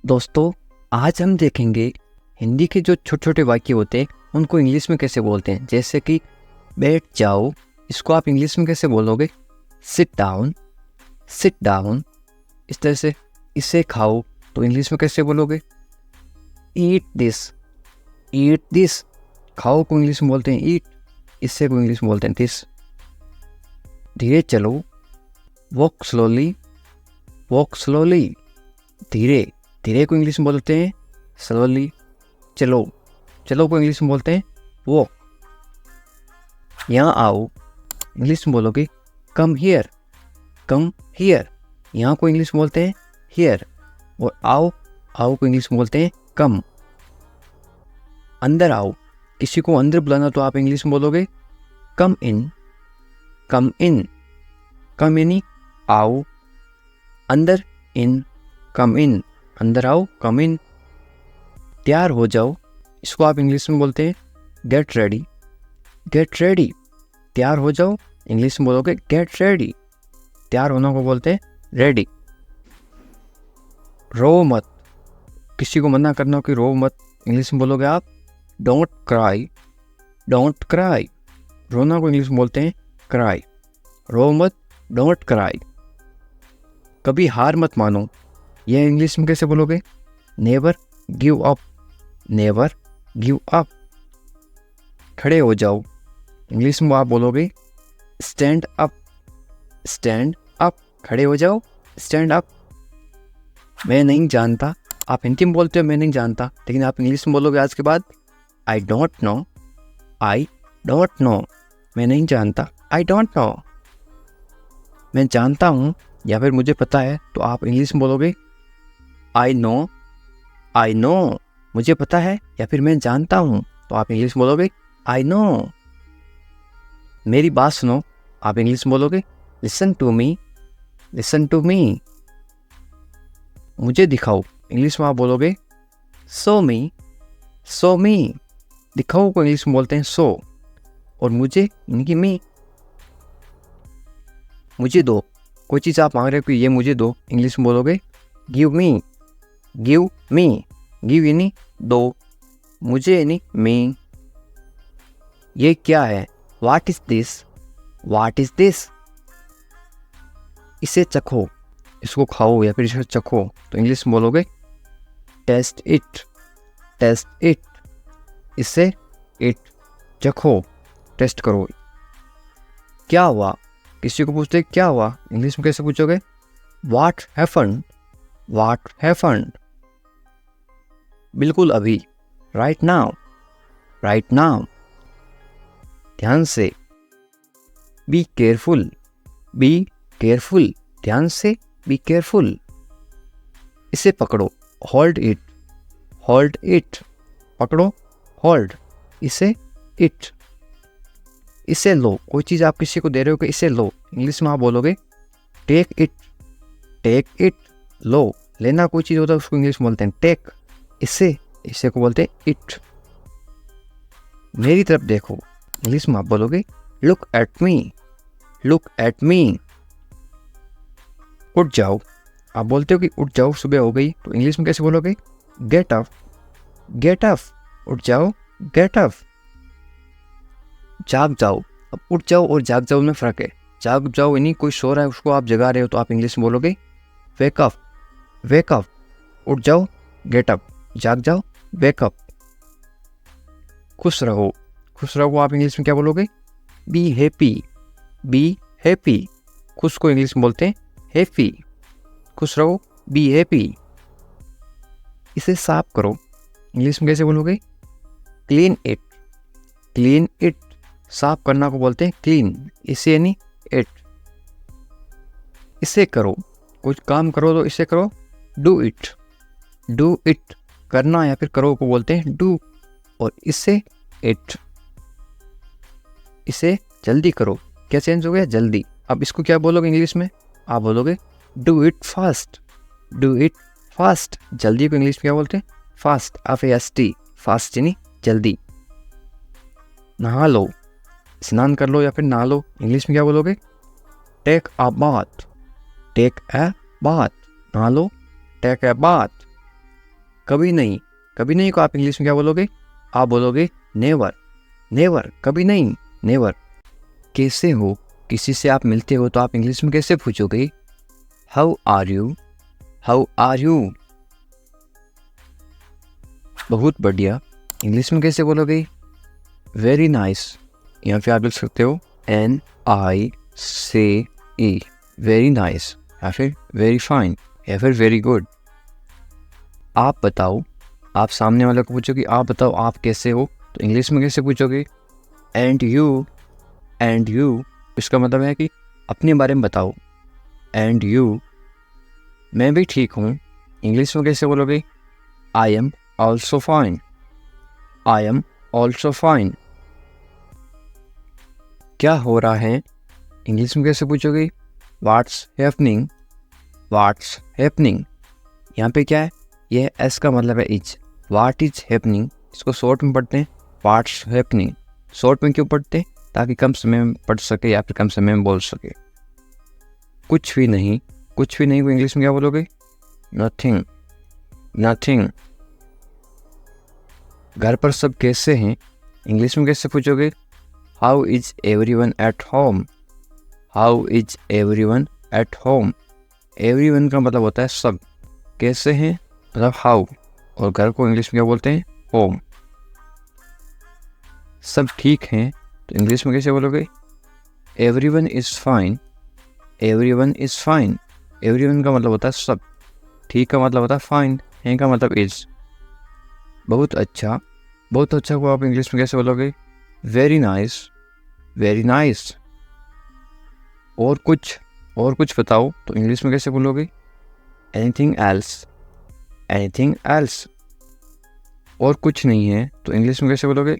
दोस्तों, आज हम देखेंगे हिंदी के जो छोटे छोटे वाक्य होते हैं उनको इंग्लिश में कैसे बोलते हैं। जैसे कि बैठ जाओ, इसको आप इंग्लिश में कैसे बोलोगे? Sit down, sit down. इस तरह से इसे खाओ तो इंग्लिश में कैसे बोलोगे? Eat this, eat this. खाओ को इंग्लिश में बोलते हैं ईट, इससे को इंग्लिश में बोलते हैं दिस। धीरे चलो, वॉक स्लोली, वॉक स्लोली। धीरे धीरे को इंग्लिश में बोलते हैं स्लोली। चलो, चलो को इंग्लिश में बोलते हैं वॉक। यहाँ आओ, इंग्लिश में बोलोगे कम हियर, कम हियर। यहाँ को इंग्लिश में बोलते हैं हियर। और आओ, आओ को इंग्लिश में बोलते हैं कम। अंदर आओ, किसी को अंदर बुलाना तो आप इंग्लिश में बोलोगे कम इन, कम इन। कम यानी आओ, अंदर इन, कम इन। अंदर आओ, कम इन। तैयार हो जाओ, इसको आप इंग्लिश में बोलते हैं गेट रेडी, गेट रेडी। तैयार हो जाओ, इंग्लिश में बोलोगे गेट रेडी। तैयार होना को बोलते हैं रेडी। रो मत, किसी को मना करना हो कि रो मत, इंग्लिश में बोलोगे आप डोंट क्राई, डोंट क्राई। रोना को इंग्लिश में बोलते हैं क्राई। रो मत, डोंट क्राई। कभी हार मत मानो, यह इंग्लिश में कैसे बोलोगे? Never give up, never give up. खड़े हो जाओ, इंग्लिश में आप बोलोगे स्टैंड अप, स्टैंड अप। खड़े हो जाओ, स्टैंड अप। मैं नहीं जानता, आप हिंदी में बोलते हो मैं नहीं जानता, लेकिन आप इंग्लिश में बोलोगे आज के बाद आई don't know, I don't no. मैं नहीं जानता, आई डोंट नो। मैं जानता हूँ या फिर मुझे पता है तो आप इंग्लिश में बोलोगे आई नो, आई नो। मुझे पता है या फिर मैं जानता हूँ तो आप इंग्लिश में बोलोगे आई नो। मेरी बात सुनो, आप इंग्लिश में बोलोगे listen to me, listen to me. मुझे दिखाओ, इंग्लिश में आप बोलोगे शो मी, शो मी। दिखाओ को इंग्लिश में बोलते हैं शो। और मुझे इनकी मी। मुझे दो, कोई चीज़ आप मांग रहे हो कि ये मुझे दो, इंग्लिश में बोलोगे give me, give me. Give यानी दो, मुझे यानी मी। ये क्या है? What is this, what is this. इसे चखो, इसको खाओ या फिर इसे चखो तो इंग्लिश में बोलोगे टेस्ट इट, टेस्ट इट। इसे इट, चखो, टेस्ट करो। क्या हुआ, किसी को पूछते क्या हुआ, इंग्लिश में कैसे पूछोगे? What happened, what happened. बिल्कुल अभी, राइट नाउ, राइट नाउ। ध्यान से, बी केयरफुल, बी केयरफुल। ध्यान से, बी केयरफुल। इसे पकड़ो, होल्ड इट, होल्ड इट। पकड़ो, होल्ड। इसे इट। इसे लो, कोई चीज़ आप किसी को दे रहे हो कि इसे लो, इंग्लिश में आप बोलोगे टेक इट, टेक इट। लो, लेना कोई चीज़ होता है उसको इंग्लिश में बोलते हैं टेक। इसे, इसे को बोलते हैं इट। मेरी तरफ देखो, इंग्लिश में आप बोलोगे look at me, look at मी। उठ जाओ, आप बोलते हो कि उठ जाओ, सुबह हो गई, तो इंग्लिश में कैसे बोलोगे? Get up, get up. उठ जाओ, गेट अप। जाग जाओ, अब उठ जाओ और जाग जाओ में फ़र्क है। जाग जाओ यानी कोई सो रहा है उसको आप जगा रहे हो तो आप इंग्लिश में बोलोगे वेक अप, वेक अप। उठ जाओ, गेट अप। जाग जाओ, वेक अप। खुश रहो, खुश रहो आप इंग्लिश में क्या बोलोगे? Be happy, be happy. खुश को इंग्लिश में बोलते हैं हैप्पी। खुश रहो, बी हैप्पी। इसे साफ करो, इंग्लिश में कैसे बोलोगे? Clean it, clean it. साफ करना को बोलते हैं क्लीन, इसे यानी इट। इसे करो, कुछ काम करो तो इसे करो डू इट, डू इट। करना या फिर करो को बोलते हैं डू। और इससे इट। इसे जल्दी करो, क्या चेंज हो गया? जल्दी। अब इसको क्या बोलोगे इंग्लिश में? आप बोलोगे do it fast, do it fast. जल्दी को इंग्लिश में क्या बोलते हैं? Fast, FAST। फास्ट यानी जल्दी। नहा लो, स्नान कर लो या फिर नहा लो, इंग्लिश में क्या बोलोगे? Take a bath, take a bath. नहा लो, टेक अ बाथ। कभी नहीं, कभी नहीं को आप इंग्लिश में क्या बोलोगे? आप बोलोगे नेवर, नेवर, कभी नहीं, नेवर। कैसे हो, किसी से आप मिलते हो तो आप इंग्लिश में कैसे पूछोगे? How are you, how are you. बहुत बढ़िया, इंग्लिश में कैसे बोलोगे? वेरी नाइस, यहाँ पे आप लिख सकते हो NICE, वेरी नाइस, या फिर वेरी फाइन, या फिर वेरी गुड। आप बताओ, आप सामने वाले को पूछोगे आप बताओ आप कैसे हो, तो इंग्लिश में कैसे पूछोगे? एंड यू, एंड यू, इसका मतलब है कि अपने बारे में बताओ। एंड यू, मैं भी ठीक हूँ, इंग्लिश में कैसे बोलोगे? I am also fine, I am also fine. क्या हो रहा है, इंग्लिश में कैसे पूछोगे? What's happening, what's happening. यहाँ पे क्या है, यह एस का मतलब है इज। व्हाट इज हैपनिंग, इसको शॉर्ट में पढ़ते हैं व्हाट्स हैपनिंग। शॉर्ट में क्यों पढ़ते हैं? ताकि कम समय में पढ़ सके या फिर कम समय में बोल सके। कुछ भी नहीं, कुछ भी नहीं को इंग्लिश में क्या बोलोगे? Nothing, nothing. घर पर सब कैसे हैं, इंग्लिश में कैसे पूछोगे? How is everyone at home, how is everyone at home. Everyone का मतलब होता है सब, कैसे हैं मतलब हाउ, और घर को इंग्लिश में क्या बोलते हैं? होम। सब ठीक हैं तो इंग्लिश में कैसे बोलोगे? Everyone is fine, everyone is fine. Everyone का मतलब होता है सब, ठीक का मतलब होता है फाइन, है का मतलब इज। बहुत अच्छा, बहुत अच्छा को आप इंग्लिश में कैसे बोलोगे? Very nice, very nice. और कुछ बताओ तो इंग्लिश में कैसे बोलोगे? Anything else, anything else. और कुछ नहीं है तो इंग्लिश में कैसे बोलोगे?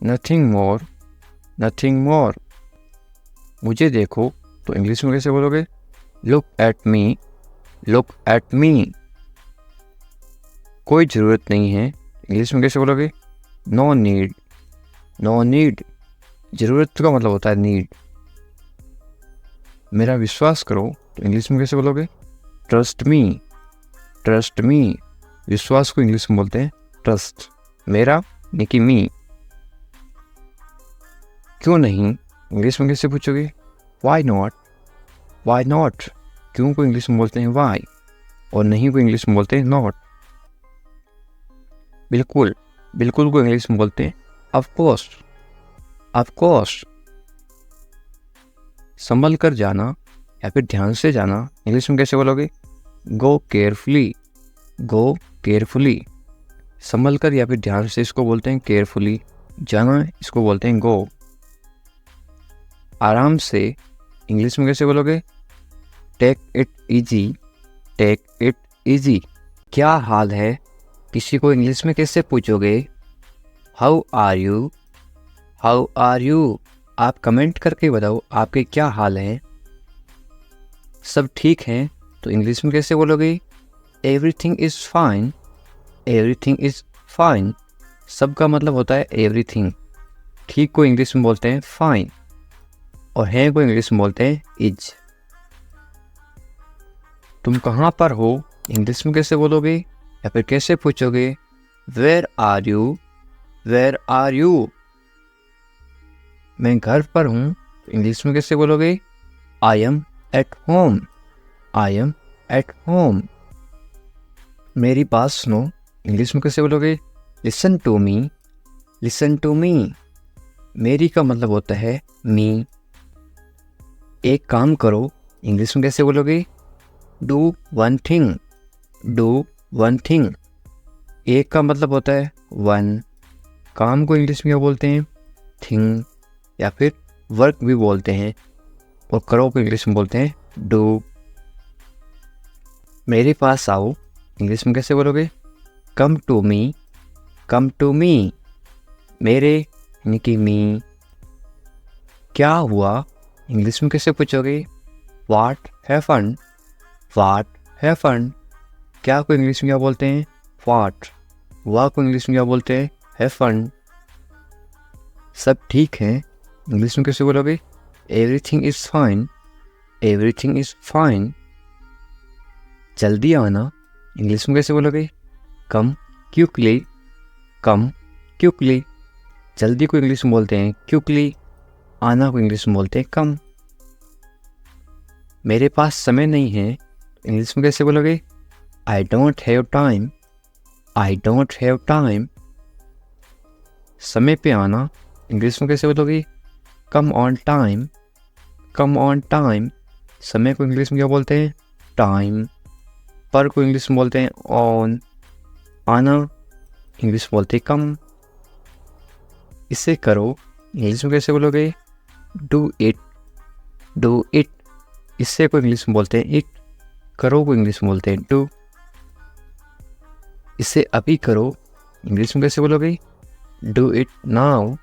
Nothing more, nothing more. मुझे देखो तो इंग्लिश में कैसे बोलोगे? Look at me, look at me. कोई ज़रूरत नहीं है, इंग्लिश में कैसे बोलोगे? No need, no need. ज़रूरत का मतलब होता है नीड। मेरा विश्वास करो तो इंग्लिश में कैसे बोलोगे? Trust me, trust me. विश्वास को इंग्लिश में बोलते हैं ट्रस्ट। मेरा यानी कि मी। क्यों नहीं, इंग्लिश में कैसे पूछोगे? Why not, why not. क्यों को इंग्लिश में बोलते हैं वाई, और नहीं को इंग्लिश में बोलते हैं नॉट। बिल्कुल, बिल्कुल को इंग्लिश में बोलते हैं ऑफ कोर्स, ऑफ कोर्स। संभल कर जाना या फिर ध्यान से जाना, इंग्लिश में कैसे बोलोगे? गो केयरफुली, गो केयरफुली। संभल कर या फिर ध्यान से इसको बोलते हैं केयरफुली, जाना इसको बोलते हैं गो। आराम से, इंग्लिश में कैसे बोलोगे? Take it easy, take it easy. क्या हाल है, किसी को इंग्लिश में कैसे पूछोगे? How are you, how are you. आप कमेंट करके बताओ आपके क्या हाल है। सब ठीक हैं तो इंग्लिश में कैसे बोलोगे? Everything is fine, everything is fine. सब का मतलब होता है एवरीथिंग। ठीक को इंग्लिश में बोलते हैं फाइन, और है को इंग्लिश में बोलते हैं इज। तुम कहाँ पर हो, इंग्लिश में कैसे बोलोगे या फिर कैसे पूछोगे? Where are you, where are you. मैं घर पर हूँ, इंग्लिश में कैसे बोलोगे? I am at home, I am at home. मेरी बात सुनो, इंग्लिश में कैसे बोलोगे? Listen to me, listen to me. मेरी का मतलब होता है मी। एक काम करो, इंग्लिश में कैसे बोलोगे? Do one thing, do one thing. एक का मतलब होता है वन। काम को इंग्लिश में क्या बोलते हैं? थिंग, या फिर वर्क भी बोलते हैं, और करो को इंग्लिश में बोलते हैं डू। मेरे पास आओ, इंग्लिश में कैसे बोलोगे? Come to me, come to me. मेरे यानी कि मी। क्या हुआ, इंग्लिश में कैसे पूछोगे? What happened, what happened. क्या को इंग्लिश में क्या बोलते हैं? व्हाट। हुआ को इंग्लिश में क्या बोलते हैं? हैपेंड। सब ठीक है, इंग्लिश में कैसे बोलोगे? Everything is fine, everything is fine. जल्दी आना, इंग्लिश में कैसे बोलोगे? कम क्विकली, कम क्विकली। जल्दी को इंग्लिश में बोलते हैं क्विकली, आना को इंग्लिश में बोलते हैं कम। मेरे पास समय नहीं है, इंग्लिश में कैसे बोलोगे? I don't have time, I don't have time. समय पे आना इंग्लिश में कैसे बोलोगे? Come on time, come on time. समय को इंग्लिश में क्या बोलते हैं? टाइम। पर को इंग्लिश में बोलते हैं ऑन। आना इंग्लिश में बोलते हैं कम। इसे करो इंग्लिश में कैसे बोलोगे? Do it, do it. इससे को इंग्लिश में बोलते हैं इट, करो को इंग्लिश में बोलते हैं डू। इसे अभी करो इंग्लिश में कैसे बोलोगे? Do it now,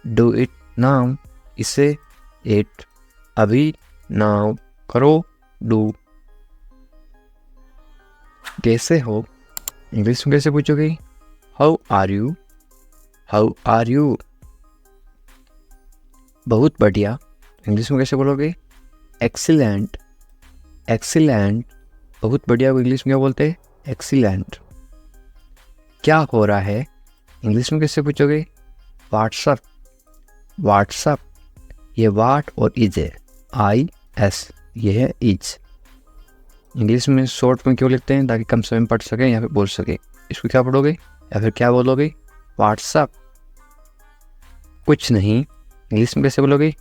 do it now. इसे इट, अभी, नाउ, करो, डू। कैसे हो इंग्लिश में कैसे पूछोगे? How are you, how are you. बहुत बढ़िया इंग्लिश में कैसे बोलोगे? Excellent, excellent. बहुत बढ़िया को इंग्लिश में क्या बोलते हैं? एक्सीलेंट। क्या हो रहा है इंग्लिश में कैसे पूछोगे? What's up, what's up. ये वाट और इज है, आई एस, ये है इज। इंग्लिश में शॉर्ट में क्यों लिखते हैं? ताकि कम समय में पढ़ सकें या फिर बोल सकें। इसको क्या पढ़ोगे या फिर क्या बोलोगे? व्हाट्सअप। कुछ नहीं इंग्लिश में कैसे बोलोगे?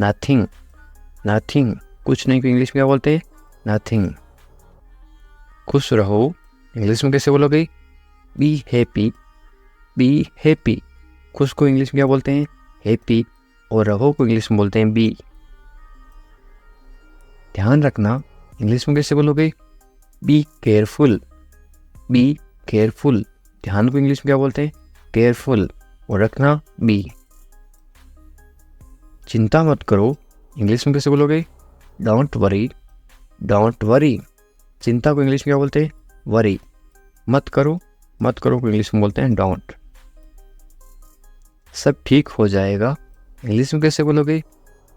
Nothing, nothing. कुछ नहीं को इंग्लिश में क्या बोलते हैं? नथिंग। खुश रहो इंग्लिश में कैसे बोलोगे? Be happy, be happy. खुश को इंग्लिश में क्या बोलते हैं? हैप्पी। और रहो को इंग्लिश में बोलते हैं बी। ध्यान रखना इंग्लिश में कैसे बोलोगे? Be careful, be careful. ध्यान को इंग्लिश में क्या बोलते हैं? केयरफुल। और रखना बी। चिंता मत करो इंग्लिश में कैसे बोलोगे? Don't worry, don't worry. चिंता को इंग्लिश में क्या बोलते हैं? वरी। मत करो, मत करो को इंग्लिश में बोलते हैं डोंट। सब ठीक हो जाएगा इंग्लिश में कैसे बोलोगे?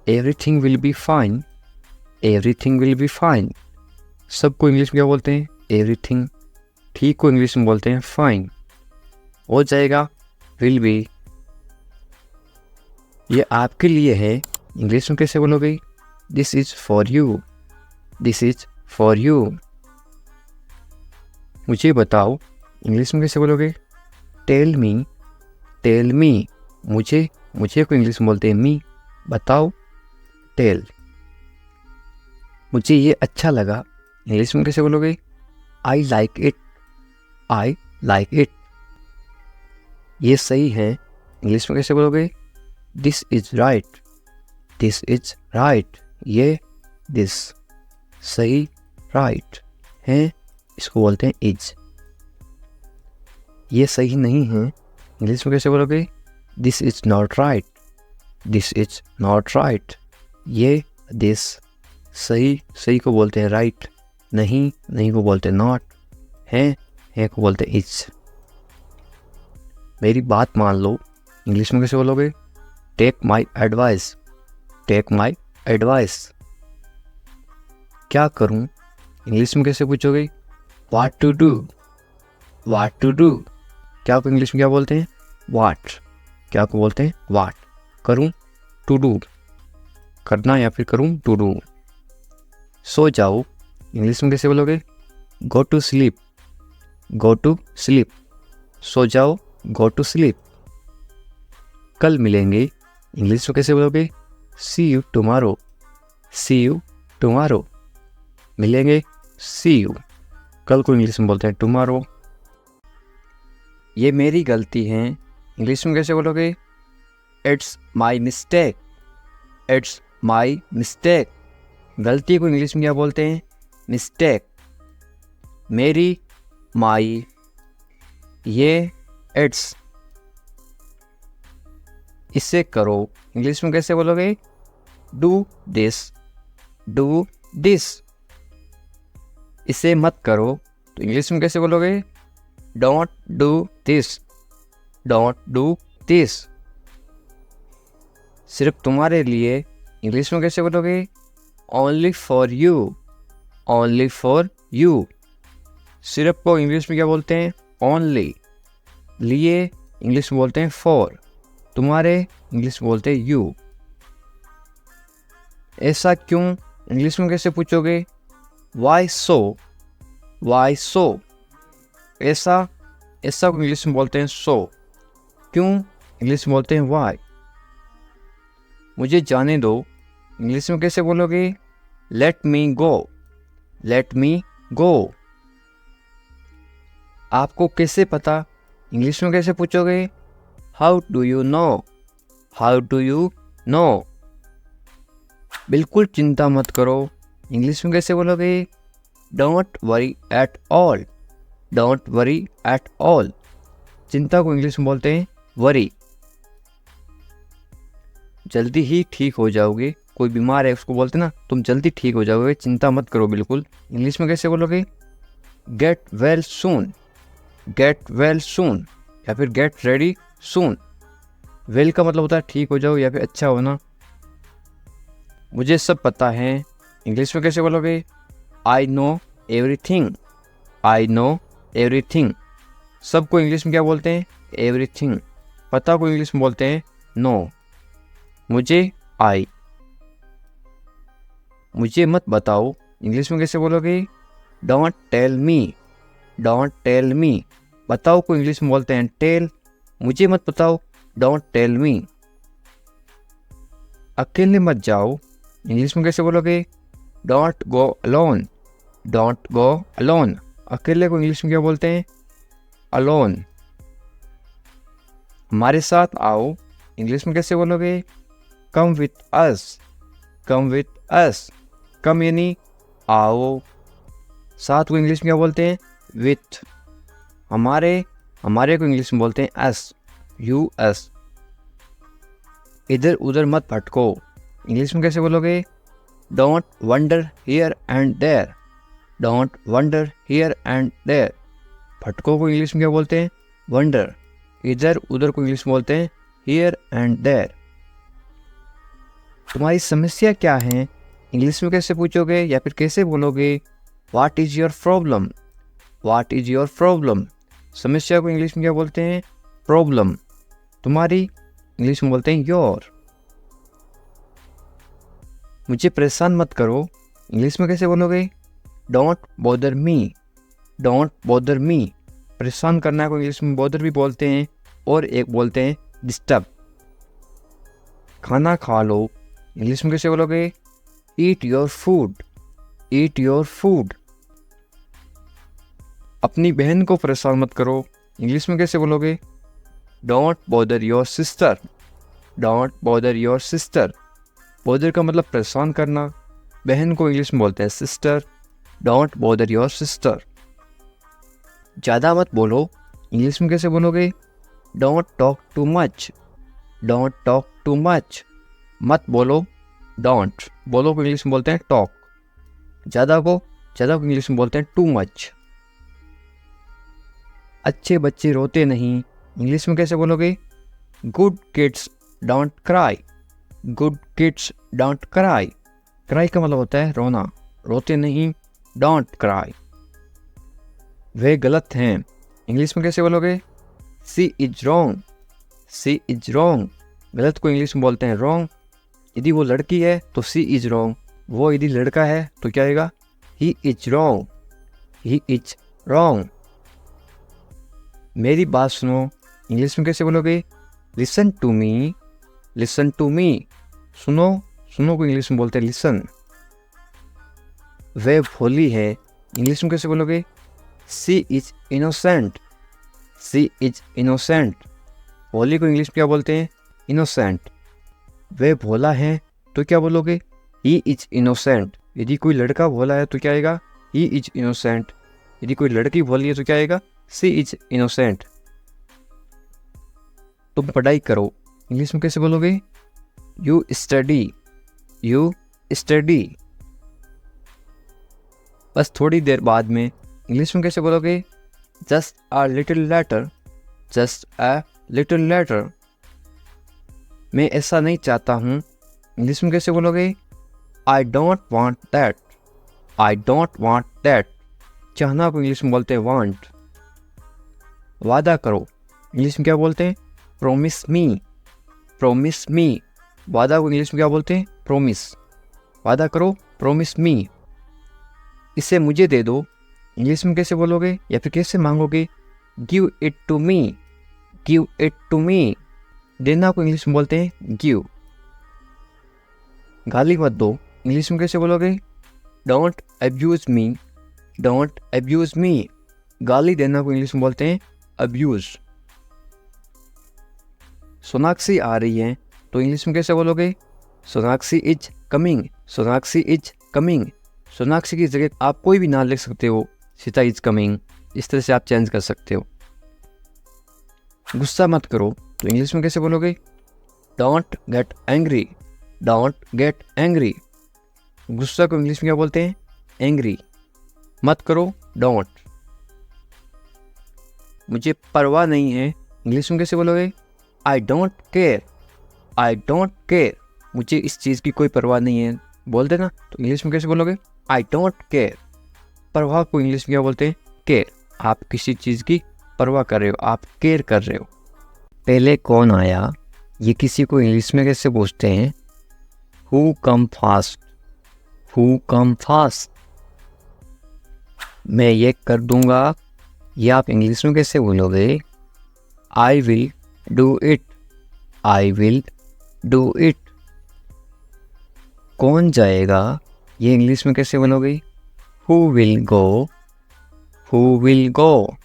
Everything will be fine, everything will be fine. सबको इंग्लिश में क्या बोलते हैं? एवरीथिंग। ठीक को इंग्लिश में बोलते हैं फाइन। हो जाएगा विल बी। ये आपके लिए है इंग्लिश में कैसे बोलोगे? This is for you, this is for you. मुझे बताओ इंग्लिश में कैसे बोलोगे? Tell me, tell me. मुझे, मुझे को इंग्लिश में बोलते हैं मी। बताओ, टेल। मुझे ये अच्छा लगा इंग्लिश में कैसे बोलोगे? I like it, I like it. ये सही है इंग्लिश में कैसे बोलोगे? This is right, this is right. ये दिस, सही, राइट है, इसको बोलते हैं इज। ये सही नहीं है इंग्लिश में कैसे बोलोगे? This is not right, this is not right. ये दिस, सही, सही को बोलते हैं राइट, नहीं, नहीं को बोलते हैं नॉट, है को बोलते हैं इज। मेरी बात मान लो इंग्लिश में कैसे बोलोगे? Take my advice, take my advice. क्या करूं इंग्लिश में कैसे पूछोगे? What to do, what to do. क्या को इंग्लिश में क्या बोलते हैं? व्हाट। क्या को बोलते हैं? व्हाट। करूं, टू डू, करना या फिर करूं, टू डू। सो जाओ इंग्लिश में कैसे बोलोगे? Go to sleep, go to sleep. सो जाओ, गो टू स्लीप। कल मिलेंगे इंग्लिश में कैसे बोलोगे? See you tomorrow, see you tomorrow. मिलेंगे, सी यू। कल को इंग्लिश में बोलते हैं टुमारो। ये मेरी गलती है इंग्लिश में कैसे बोलोगे? It's my mistake, it's my mistake. गलती को इंग्लिश में क्या बोलते हैं? मिस्टेक। मेरी, माई। ये इट्स। इसे करो इंग्लिश में कैसे बोलोगे? Do this, do this. इसे मत करो तो इंग्लिश में कैसे बोलोगे? Don't do this, don't do this. सिर्फ तुम्हारे लिए इंग्लिश में कैसे बोलोगे? Only for you, only for you. सिर्फ को इंग्लिश में क्या बोलते हैं? ओनली। लिए इंग्लिश में बोलते हैं फॉर, तुम्हारे इंग्लिश में बोलते हैं यू। ऐसा क्यों इंग्लिश में कैसे पूछोगे? वाई सो, वाई सो। ऐसा, ऐसा को इंग्लिश में बोलते हैं सो, क्यों इंग्लिश में बोलते हैं वाई। मुझे जाने दो इंग्लिश में कैसे बोलोगे? लेट मी गो, लेट मी गो। आपको कैसे पता इंग्लिश में कैसे पूछोगे? How do you no, how do you no. बिल्कुल चिंता मत करो इंग्लिश में कैसे बोलोगे? Don't worry at all, don't worry at all. चिंता को इंग्लिश में बोलते हैं वरी। जल्दी ही ठीक हो जाओगे, कोई बीमार है उसको बोलते ना तुम जल्दी ठीक हो जाओगे, चिंता मत करो बिल्कुल। इंग्लिश में कैसे बोलोगे? Get well soon, get well soon, या फिर गेट रेडी सून। वेल का मतलब होता है ठीक हो जाओ या फिर अच्छा होना। मुझे सब पता है इंग्लिश में कैसे बोलोगे? I know everything, I know everything. सबको इंग्लिश में क्या बोलते हैं? एवरीथिंग। पता को इंग्लिश में बोलते हैं नो। मुझे आई। मुझे मत बताओ इंग्लिश में कैसे बोलोगे? Don't tell me, don't tell me. बताओ को इंग्लिश में बोलते हैं टेल, मुझे मत बताओ, डोंट टेल मी। अकेले मत जाओ इंग्लिश में कैसे बोलोगे? Don't go alone, don't go alone. अकेले को इंग्लिश में क्या बोलते हैं? अलोन। हमारे साथ आओ इंग्लिश में कैसे बोलोगे? Come with us, come with us. कम यानी आओ, साथ को इंग्लिश में क्या बोलते हैं? विथ। हमारे, हमारे को इंग्लिश में बोलते हैं अस, यू अस। इधर उधर मत भटको इंग्लिश में कैसे बोलोगे? Don't wander here and there, don't wander here and there. भटको को इंग्लिश में क्या बोलते हैं? वंडर। इधर उधर को इंग्लिश में बोलते हैं हियर एंड देयर। तुम्हारी समस्या क्या है इंग्लिश में कैसे पूछोगे या फिर कैसे बोलोगे? What is your problem, what is your problem. समस्या को इंग्लिश में क्या बोलते हैं? प्रॉब्लम। तुम्हारी इंग्लिश में बोलते हैं योर। मुझे परेशान मत करो इंग्लिश में कैसे बोलोगे? Don't bother me, don't bother me. परेशान करना को इंग्लिश में बॉदर भी बोलते हैं और एक बोलते हैं डिस्टर्ब। खाना खा लो इंग्लिश में कैसे बोलोगे? Eat your food, eat your food. अपनी बहन को परेशान मत करो इंग्लिश में कैसे बोलोगे? Don't bother your sister, don't bother your sister. Bother का मतलब परेशान करना, बहन को इंग्लिश में बोलते हैं sister. Don't bother your sister. ज़्यादा मत बोलो इंग्लिश में कैसे बोलोगे? Don't talk too much, don't talk too much. मत बोलो, डोंट। बोलो को इंग्लिश में बोलते हैं टॉक। ज़्यादा को इंग्लिश में बोलते हैं टू मच। अच्छे बच्चे रोते नहीं इंग्लिश में कैसे बोलोगे? Good kids don't cry, good kids don't cry. Cry का मतलब होता है रोना, रोते नहीं, डोंट क्राई। वे गलत हैं इंग्लिश में कैसे बोलोगे? She is wrong, she is wrong. गलत को इंग्लिश में बोलते हैं रॉन्ग। यदि वो लड़की है तो सी इज रॉन्ग, वो यदि लड़का है तो क्या आएगा? He is wrong, he is wrong. मेरी बात सुनो इंग्लिश में कैसे बोलोगे? Listen to me, listen to me. सुनो, सुनो को इंग्लिश में बोलते हैं लिसन। वे भोली है इंग्लिश में कैसे बोलोगे? She is innocent, she is innocent. भोली को इंग्लिश में क्या बोलते हैं? इनोसेंट। वे भोला है तो क्या बोलोगे? He is innocent. यदि कोई लड़का भोला है तो क्या आएगा? He is innocent. यदि कोई लड़की भोली है तो क्या आएगा? सी इज इनोसेंट। तुम पढ़ाई करो इंग्लिश में कैसे बोलोगे? You study, you study. बस थोड़ी देर बाद में इंग्लिश में कैसे बोलोगे? Just a little letter, just a little letter. मैं ऐसा नहीं चाहता हूँ इंग्लिश में कैसे बोलोगे? I don't want that, I don't want that. चाहना को इंग्लिश में बोलते हैं वांट। वादा करो इंग्लिश में क्या बोलते हैं? प्रोमिस मी, प्रोमिस मी। वादा को इंग्लिश में क्या बोलते हैं? प्रोमिस। वादा करो, प्रोमिस मी। इसे मुझे दे दो, इंग्लिश में कैसे बोलोगे या फिर कैसे मांगोगे? Give it to me, give it to me. देना को इंग्लिश में बोलते हैं गिव। गाली मत दो, इंग्लिश में कैसे बोलोगे? Don't abuse me, don't abuse me. गाली देना को इंग्लिश में बोलते हैं अब्यूज। सोनाक्षी आ रही है तो इंग्लिश में कैसे बोलोगे? Sonakshi is coming, Sonakshi is coming. Sonakshi की जगह आप कोई भी नाम लिख सकते हो, सीता इज कमिंग, इस तरह से आप चेंज कर सकते हो। गुस्सा मत करो तो इंग्लिश में कैसे बोलोगे? Don't get angry, don't get angry. गुस्सा को इंग्लिश में क्या बोलते हैं? एंग्री। मत करो, डोंट। मुझे परवाह नहीं है, इंग्लिश में कैसे बोलोगे? I don't care, I don't care. मुझे इस चीज़ की कोई परवाह नहीं है, बोल देना। तो इंग्लिश में कैसे बोलोगे? I don't care. परवाह को इंग्लिश में क्या बोलते हैं? केयर। आप किसी चीज़ की परवाह कर रहे हो, आप केयर कर रहे हो। पहले कौन आया, ये किसी को इंग्लिश में कैसे पूछते हैं? Who come fast, who come fast. मैं ये कर दूंगा, ये आप इंग्लिश में कैसे बोलोगे? I will do it, I will do it. कौन जाएगा, ये इंग्लिश में कैसे बोलोगे? Who will go, who will go.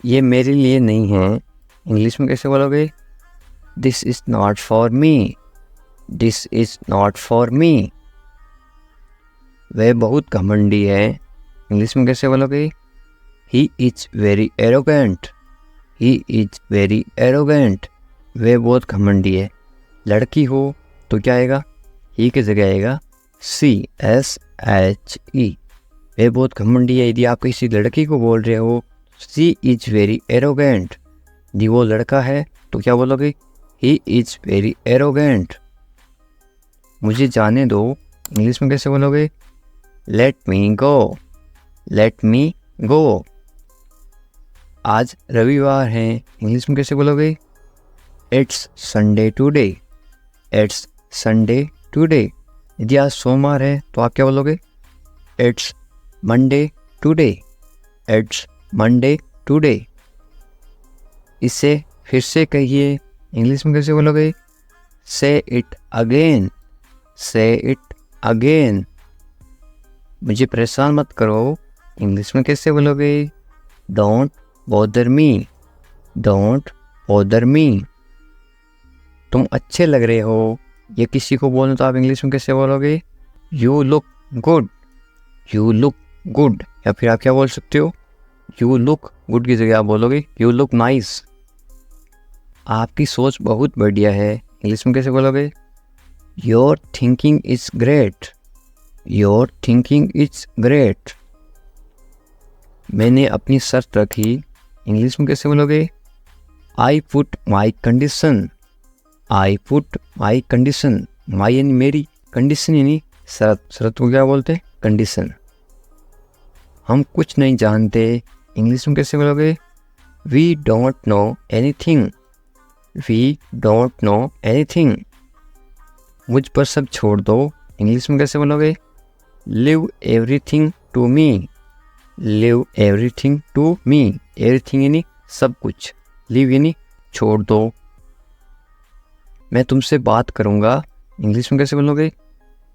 ये मेरे लिए नहीं है, इंग्लिश में कैसे बोलोगे? This is not for me, this is not for me. वह बहुत घमंडी है, इंग्लिश में कैसे बोलोगे? He is very arrogant, he is very arrogant. वह बहुत घमंडी है। लड़की हो तो क्या आएगा? ही की जगह आएगा CSHE। वह बहुत घमंडी है। यदि आप किसी लड़की को बोल रहे हो शी इज वेरी एरोगेंट, यदि वो लड़का है तो क्या बोलोगे? He is very arrogant. मुझे जाने दो, इंग्लिश में कैसे बोलोगे? लेट मी गो, लेट मी गो। आज रविवार है, इंग्लिश में कैसे बोलोगे? It's Sunday today, it's Sunday today. यदि आज सोमवार है तो आप क्या बोलोगे? It's Monday today, it's Monday today. इसे फिर से कहिए, इंग्लिश में कैसे बोलोगे? से इट अगेन, से इट अगेन। मुझे परेशान मत करो, इंग्लिश में कैसे बोलोगे? Don't bother me, don't bother me. तुम अच्छे लग रहे हो, ये किसी को बोलना तो आप इंग्लिश में कैसे बोलोगे? You look good, you look good. या फिर आप क्या बोल सकते हो? यू लुक गुड की जगह आप बोलोगे यू लुक नाइस। आपकी सोच बहुत बढ़िया है, इंग्लिश में कैसे बोलोगे? Your thinking is great, your thinking is great. मैंने अपनी शर्त रखी, इंग्लिश में कैसे बोलोगे? I put my condition, I put my condition. My यानी मेरी, कंडीशन यानी शर्त। शर्त को क्या बोलते हैं? कंडीशन। हम कुछ नहीं जानते, इंग्लिश में कैसे बोलोगे? We don't know anything, we don't know anything. मुझ पर सब छोड़ दो, इंग्लिश में कैसे बोलोगे? Leave everything to me, leave everything to me. Everything यानी सब कुछ, लिव यानी छोड़ दो। मैं तुमसे बात करूँगा, इंग्लिश में कैसे बोलोगे?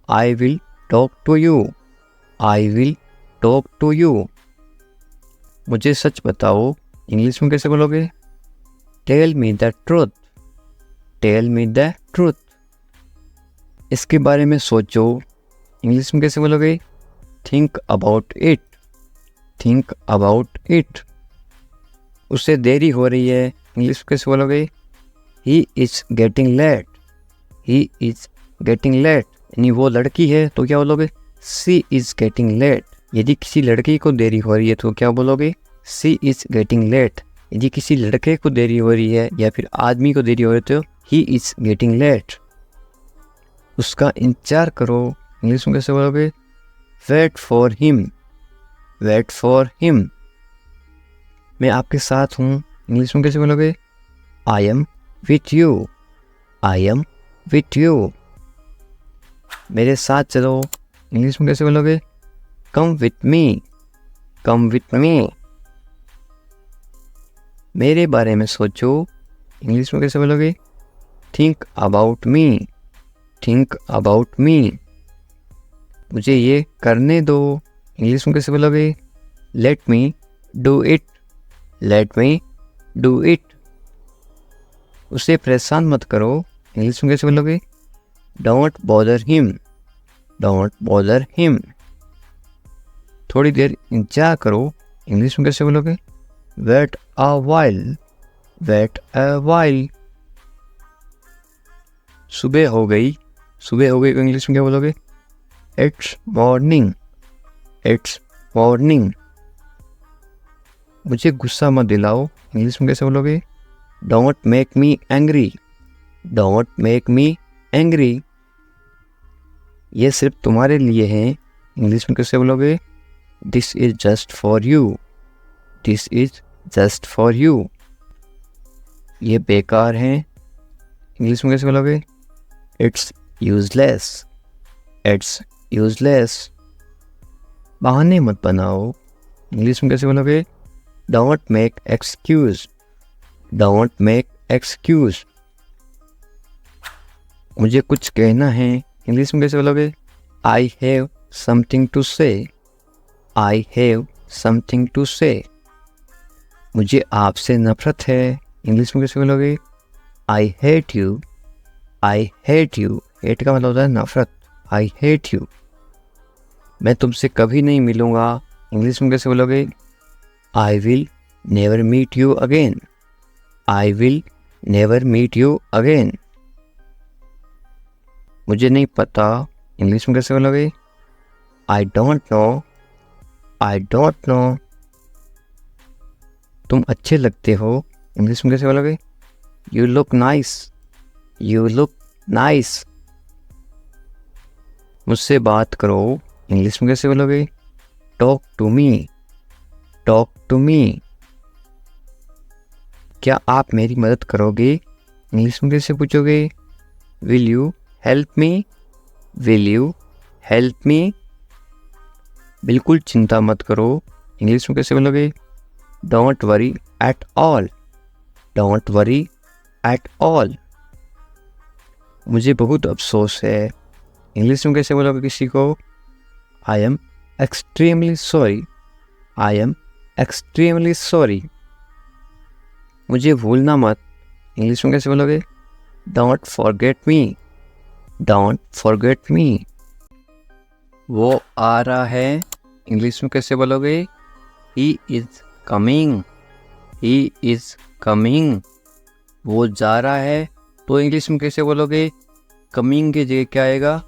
I will talk to you, I will talk to you. मुझे सच बताओ, इंग्लिश में कैसे बोलोगे? Tell me the truth, tell me the truth. इसके बारे में सोचो, इंग्लिश में कैसे बोलोगे? Think about it, think about it. उसे देरी हो रही है, इंग्लिश में कैसे बोलोगे? He is getting late, he is getting late. यानी वो लड़की है तो क्या बोलोगे? She is getting late. यदि किसी लड़की को देरी हो रही है तो क्या बोलोगे? She is getting late. यदि किसी लड़के को देरी हो रही है या फिर आदमी को देरी हो रही है तो ही इज गेटिंग लेट। उसका इंतजार करो, इंग्लिश में कैसे बोलोगे? Wait for him, wait for him. मैं आपके साथ हूँ, इंग्लिश में कैसे बोलोगे? I am with you, I am with you. मेरे साथ चलो, इंग्लिश में कैसे बोलोगे? Come with me, come with me. मेरे बारे में सोचो, इंग्लिश में कैसे बोलोगे? Think about me, think about me. मुझे ये करने दो, इंग्लिश में कैसे बोलोगे? Let me do it, let me do it. उसे परेशान मत करो, इंग्लिश में कैसे बोलोगे? Don't bother him, don't bother him. थोड़ी देर इंतजार करो, इंग्लिश में कैसे बोलोगे? Wait a while, wait a while. सुबह हो गई, सुबह हो गई को इंग्लिश में क्या बोलोगे? It's morning, it's morning. मुझे गुस्सा मत दिलाओ, इंग्लिश में कैसे बोलोगे? Don't make me angry, don't make me angry. ये सिर्फ तुम्हारे लिए है, इंग्लिश में कैसे बोलोगे? This is just for you, this is just for you. ये बेकार है, इंग्लिश में कैसे बोलोगे? It's useless, it's useless. बहाने मत बनाओ, इंग्लिश में कैसे बोलोगे? Don't make excuse, don't make excuse. मुझे कुछ कहना है, इंग्लिश में कैसे बोलोगे? आई हैव समथिंग टू से, आई हैव समथिंग टू से। मुझे आपसे नफरत है, इंग्लिश में कैसे बोलोगे? I hate you, I hate you. Hate का मतलब होता है नफरत, आई हेट यू। मैं तुमसे कभी नहीं मिलूँगा, इंग्लिश में कैसे बोलोगे? I will never meet you again, I will never meet you again. मुझे नहीं पता, इंग्लिश में कैसे बोलोगे? I don't know, I don't know. तुम अच्छे लगते हो, इंग्लिश में कैसे बोलोगे? You look nice, you look nice. मुझसे बात करो, इंग्लिश में कैसे बोलोगे? Talk to me, talk to me. क्या आप मेरी मदद करोगे, इंग्लिश में कैसे पूछोगे? Will you help me, will you help मी। बिल्कुल चिंता मत करो, इंग्लिश में कैसे बोलोगे? Don't worry at all, don't worry at all. मुझे बहुत अफसोस है, इंग्लिश में कैसे बोलोगे किसी को? I am extremely sorry, I am extremely sorry. मुझे भूलना मत, इंग्लिश में कैसे बोलोगे? Don't forget me, don't forget me. वो आ रहा है, इंग्लिश में कैसे बोलोगे? He is coming, he is coming. वो जा रहा है, तो इंग्लिश में कैसे बोलोगे? कमिंग की जगह क्या आएगा?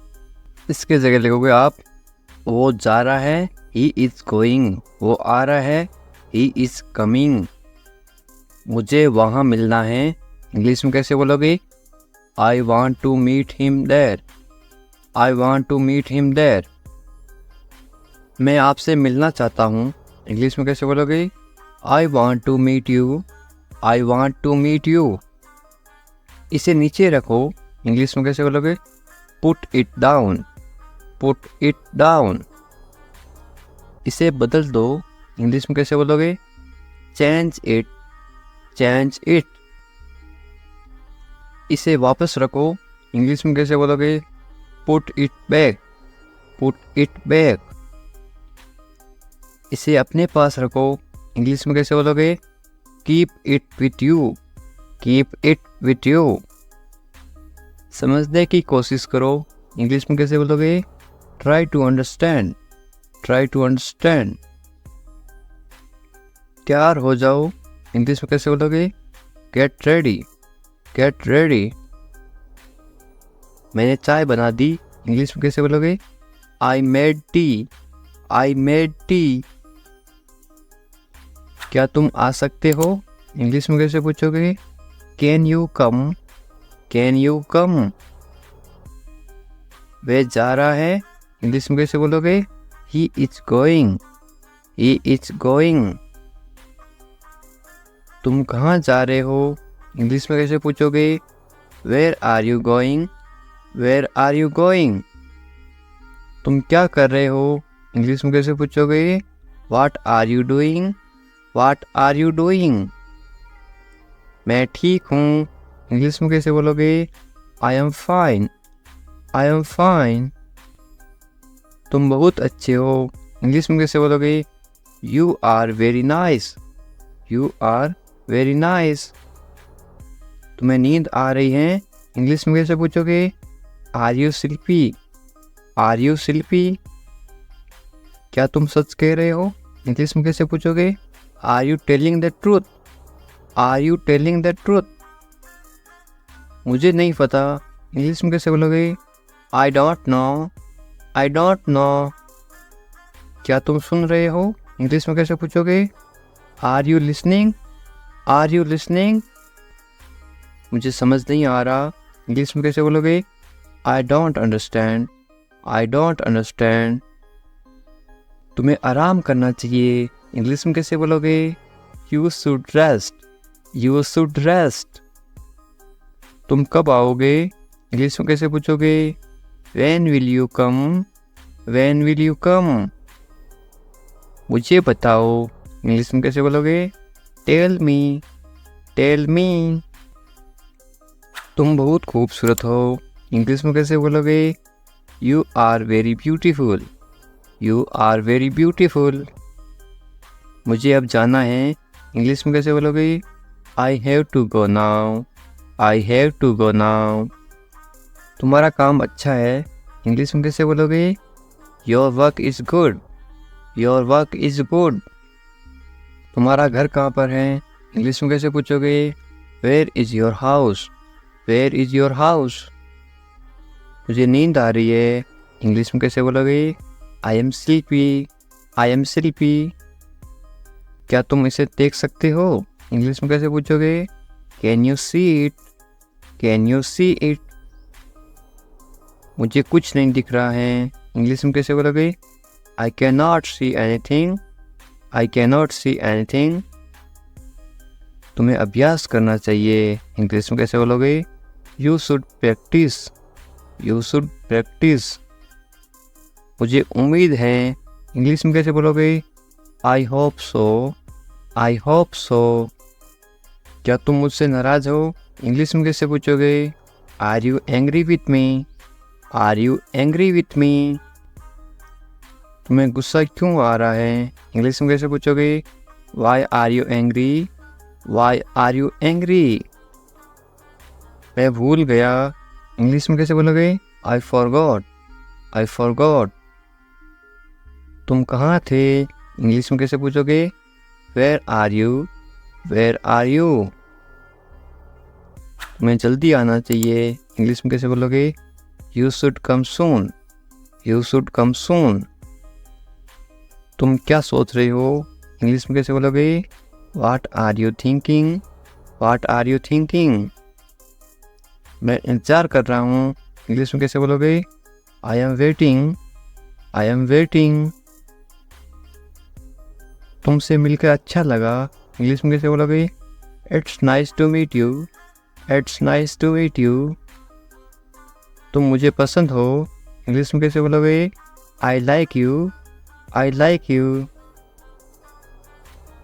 इसके जगह लिखोगे आप वो जा रहा है, ही इज गोइंग। वो आ रहा है, ही इज कमिंग। मुझे वहाँ मिलना है, इंग्लिश में कैसे बोलोगे? I want to meet him there, I want to meet him there. मैं आपसे मिलना चाहता हूँ, इंग्लिश में कैसे बोलोगे? I want to meet you, I want to meet you. इसे नीचे रखो, इंग्लिश में कैसे बोलोगे? Put it down, put it down. इसे बदल दो, इंग्लिश में कैसे बोलोगे? Change it, change it. इसे वापस रखो, इंग्लिश में कैसे बोलोगे? Put it back, put it back. इसे अपने पास रखो, इंग्लिश में कैसे बोलोगे? Keep it with you, keep it with you. समझने की कोशिश करो, इंग्लिश में कैसे बोलोगे? Try to understand, try to understand. तैयार हो जाओ, इंग्लिश में कैसे बोलोगे? Get ready, get ready. मैंने चाय बना दी, इंग्लिश में कैसे बोलोगे? I made tea, I made tea. क्या तुम आ सकते हो, इंग्लिश में कैसे पूछोगे? Can you come, can you come. वह जा रहा है, इंग्लिश में कैसे बोलोगे? He is going, he is going. तुम कहाँ जा रहे हो, इंग्लिश में कैसे पूछोगे? Where are you going? Where are you going? तुम क्या कर रहे हो, इंग्लिश में कैसे पूछोगे? What are you doing? What are you doing? मैं ठीक हूँ, इंग्लिश में कैसे बोलोगे? I am fine. I am fine. तुम बहुत अच्छे हो, इंग्लिश में कैसे बोलोगे? You are very nice. You are very nice. तुम्हें नींद आ रही है, इंग्लिश में कैसे पूछोगे? Are you sleepy? Are you sleepy? क्या तुम सच कह रहे हो, इंग्लिश में कैसे पूछोगे? Are you telling the truth? Are you telling the truth? मुझे नहीं पता, इंग्लिश में कैसे बोलोगे? I don't know. I don't know. क्या तुम सुन रहे हो, इंग्लिश में कैसे पूछोगे? Are you listening? Are you listening? मुझे समझ नहीं आ रहा, इंग्लिश में कैसे बोलोगे? I don't understand. I don't understand. तुम्हें आराम करना चाहिए, इंग्लिश में कैसे बोलोगे? You should rest. You should rest. तुम कब आओगे, इंग्लिश में कैसे पूछोगे? When will you come? When will you come? मुझे बताओ, इंग्लिश में कैसे बोलोगे? Tell me. Tell me. तुम बहुत खूबसूरत हो, इंग्लिश में कैसे बोलोगे? You are very beautiful. You are very beautiful. मुझे अब जाना है, इंग्लिश में कैसे बोलोगे? I have to go now. I have to go now. तुम्हारा काम अच्छा है, इंग्लिश में कैसे बोलोगे? Your work is good. Your work is good. तुम्हारा घर कहाँ पर है, इंग्लिश में कैसे पूछोगे? Where is your house? Where is your house? मुझे नींद आ रही है, इंग्लिश में कैसे बोलोगे? I am sleepy. I am sleepy. क्या तुम इसे देख सकते हो, इंग्लिश में कैसे पूछोगे? Can you see it? Can you see it? मुझे कुछ नहीं दिख रहा है, इंग्लिश में कैसे बोलोगे? I can not see anything. I can not see anything. तुम्हें अभ्यास करना चाहिए, इंग्लिश में कैसे बोलोगे? You should practise. You should practise. मुझे उम्मीद है, इंग्लिश में कैसे बोलोगे? I hope so. I hope so. क्या तुम मुझसे नाराज़ हो, इंग्लिश में कैसे पूछोगे? Are you angry with me? Are you angry with me? तुम्हें गुस्सा क्यों आ रहा है, इंग्लिश में कैसे पूछोगे? Why are you angry? Why are you angry? मैं भूल गया, इंग्लिश में कैसे बोलोगे? I forgot. I forgot. तुम कहाँ थे, इंग्लिश में कैसे पूछोगे? Where are you? Where are you? तुम्हें जल्दी आना चाहिए, इंग्लिश में कैसे बोलोगे? You should come soon. You should come soon. तुम क्या सोच रहे हो, इंग्लिश में कैसे बोलोगे? What are you thinking? What are you thinking? मैं इंतज़ार कर रहा हूँ, इंग्लिश में कैसे बोलोगे? I am waiting. I am waiting. तुमसे मिलकर अच्छा लगा, इंग्लिश में कैसे बोलोगे? It's nice to meet you. It's nice to meet you. तुम मुझे पसंद हो, इंग्लिश में कैसे बोलोगे? I like you. I like you.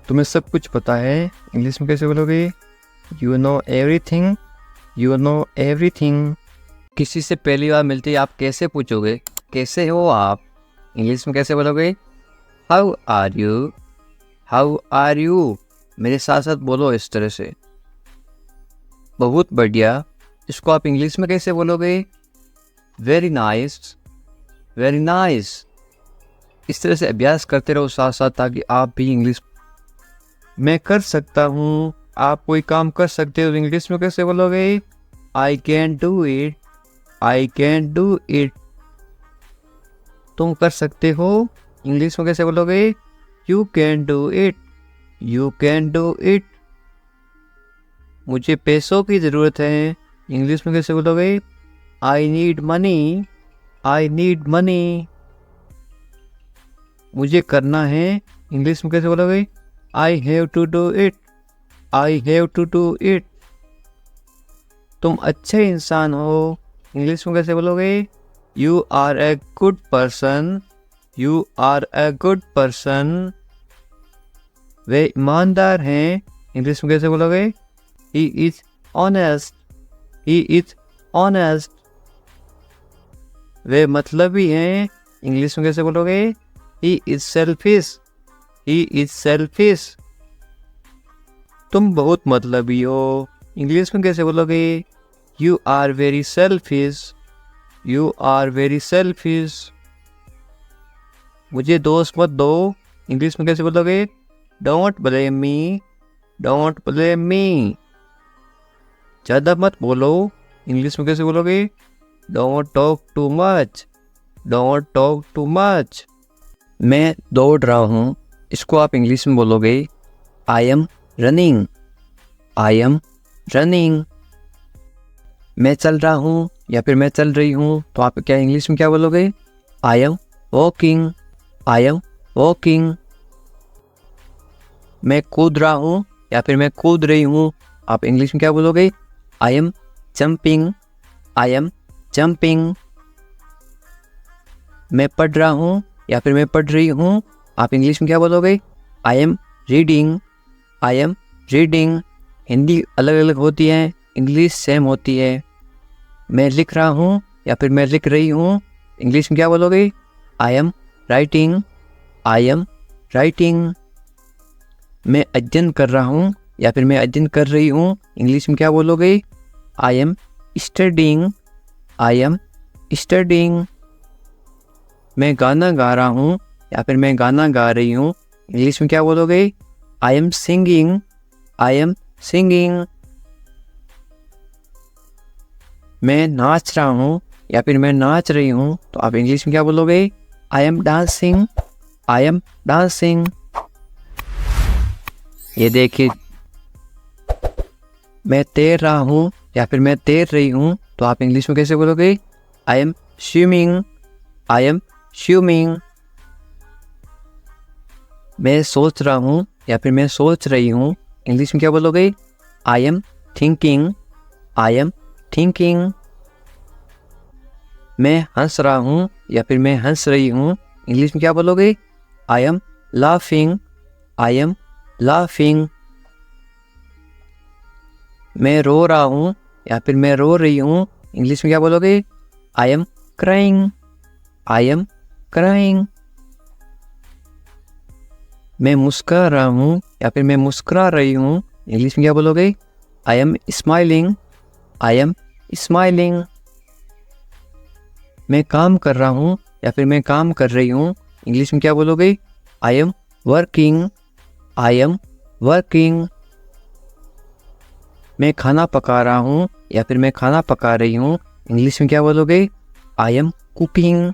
तुम्हें सब कुछ पता है, इंग्लिश में कैसे बोलोगे? You know everything. You know everything. किसी से पहली बार मिलते ही आप कैसे पूछोगे? कैसे हो आप, इंग्लिश में कैसे बोलोगे? How are you? How are you? मेरे साथ साथ बोलो इस तरह से। बहुत बढ़िया। इसको आप इंग्लिश में कैसे बोलोगे? Very nice. Very nice. इस तरह से अभ्यास करते रहो साथ साथ, ताकि आप भी इंग्लिश मैं कर सकता हूँ। आप कोई काम कर सकते हो, इंग्लिश में कैसे बोलोगे? I can do it. I can do it. तुम कर सकते हो, इंग्लिश में कैसे बोलोगे? You can do it. You can do it. मुझे पैसों की ज़रूरत है, इंग्लिश में कैसे बोलोगे? I need money. I need money. मुझे करना है, इंग्लिश में कैसे बोलोगे? I have to do it. I have to do it. तुम अच्छे इंसान हो, इंग्लिश में कैसे बोलोगे? You are a good person, you are a good person. वे ईमानदार हैं, इंग्लिश में कैसे बोलोगे? He is honest, he is honest. वे मतलबी हैं, इंग्लिश में कैसे बोलोगे? He is selfish, he is selfish. तुम बहुत मतलबी हो, इंग्लिश में कैसे बोलोगे? You are very selfish, you are very selfish. मुझे दोष मत दो, इंग्लिश में कैसे बोलोगे? Don't blame me, don't blame me. ज़्यादा मत बोलो, इंग्लिश में कैसे बोलोगे? Don't talk too much, don't talk too much. मैं दौड़ रहा हूँ, इसको आप इंग्लिश में बोलोगे I am running, I am running. मैं चल रहा हूँ या फिर मैं चल रही हूँ, तो आप क्या इंग्लिश में क्या बोलोगे? I am walking, I am walking. मैं कूद रहा हूँ या फिर मैं कूद रही हूँ, आप इंग्लिश में क्या बोलोगे? I M jumping, I am jumping. मैं पढ़ रहा हूँ या फिर मैं पढ़ रही हूँ, आप इंग्लिश में क्या बोलोगे? I am reading, I am reading. Hindi अलग अलग होती है, इंग्लिश सेम होती है। मैं लिख रहा हूँ या फिर मैं लिख रही हूँ, इंग्लिश में क्या बोलोगे? I am writing, I am writing. मैं अध्ययन कर रहा हूँ या फिर मैं अध्ययन कर रही हूँ, इंग्लिश में क्या बोलोगे? I M studying, I am studying. मैं गाना गा रहा हूँ या फिर मैं गाना गा रही हूँ, इंग्लिश में क्या बोलोगे? I am singing, I am singing. मैं नाच रहा हूँ या फिर मैं नाच रही हूँ, तो आप इंग्लिश में क्या बोलोगे? I M dancing, I am dancing. ये देखिए, मैं तैर रहा हूँ या फिर मैं तैर रही हूँ, तो आप इंग्लिश में कैसे बोलोगे? I M swimming, I am swimming. मैं सोच रहा हूँ या फिर मैं सोच रही हूँ, इंग्लिश में क्या बोलोगे? I am thinking, I am thinking. मैं हंस रहा हूँ या फिर मैं हंस रही हूँ, इंग्लिश में क्या बोलोगे? I am laughing, I am laughing. मैं रो रहा हूँ या फिर मैं रो रही हूँ, इंग्लिश में क्या बोलोगे? I am crying, I am crying. मैं मुस्कुरा रहा हूँ या फिर मैं मुस्कुरा रही हूँ, इंग्लिश में क्या बोलोगे? I am smiling, I am smiling. मैं काम कर रहा हूँ या फिर मैं काम कर रही हूँ, इंग्लिश में क्या बोलोगे? I am working, I am working. मैं खाना पका रहा हूँ या फिर मैं खाना पका रही हूँ, इंग्लिश में क्या बोलोगे? I am cooking,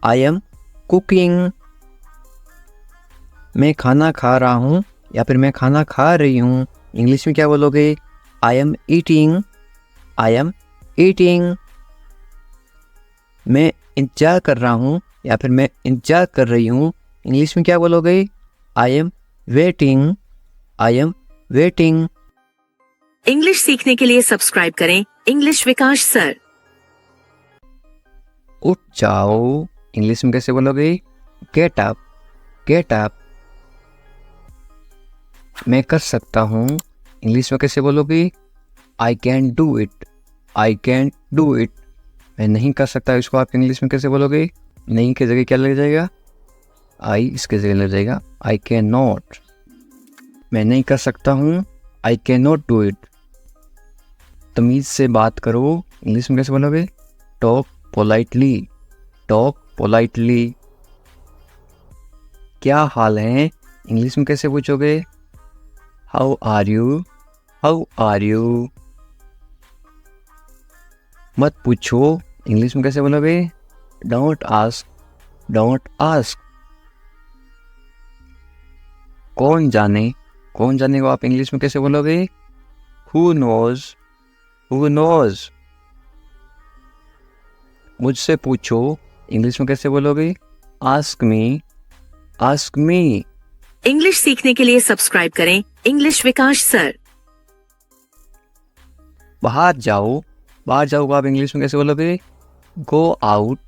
I am cooking. मैं खाना खा रहा हूँ या फिर मैं खाना खा रही हूँ, इंग्लिश में क्या बोलोगे? I am eating, I am eating. मैं इंतजार कर रहा हूँ या फिर मैं इंतजार कर रही हूँ, इंग्लिश में क्या बोलोगे? I am waiting, I am waiting. English सीखने के लिए सब्सक्राइब करें इंग्लिश विकास सर। उठ जाओ, इंग्लिश में कैसे बोलोगे? Get up, get up. मैं कर सकता हूँ, इंग्लिश में कैसे बोलोगे? I can do it, I can do it. मैं नहीं कर सकता, इसको आप इंग्लिश में कैसे बोलोगे? नहीं की जगह क्या लग जाएगा? आई इसके जगह लग जाएगा आई कैन नॉट। मैं नहीं कर सकता हूँ, I can not do it. तमीज़ से बात करो, इंग्लिश में कैसे बोलोगे? Talk politely, talk politely. क्या हाल है, इंग्लिश में कैसे पूछोगे? How are you, how are you. मत पूछो, इंग्लिश में कैसे बोलोगे? Don't ask, don't ask. कौन जाने, कौन जाने को आप इंग्लिश में कैसे बोलोगे? Who knows, who knows. मुझसे पूछो, इंग्लिश में कैसे बोलोगे? Ask me, ask me. English सीखने के लिए सब्सक्राइब करें इंग्लिश विकास सर। बाहर जाओ, बाहर जाओ को आप इंग्लिश में कैसे बोलोगे? Go out,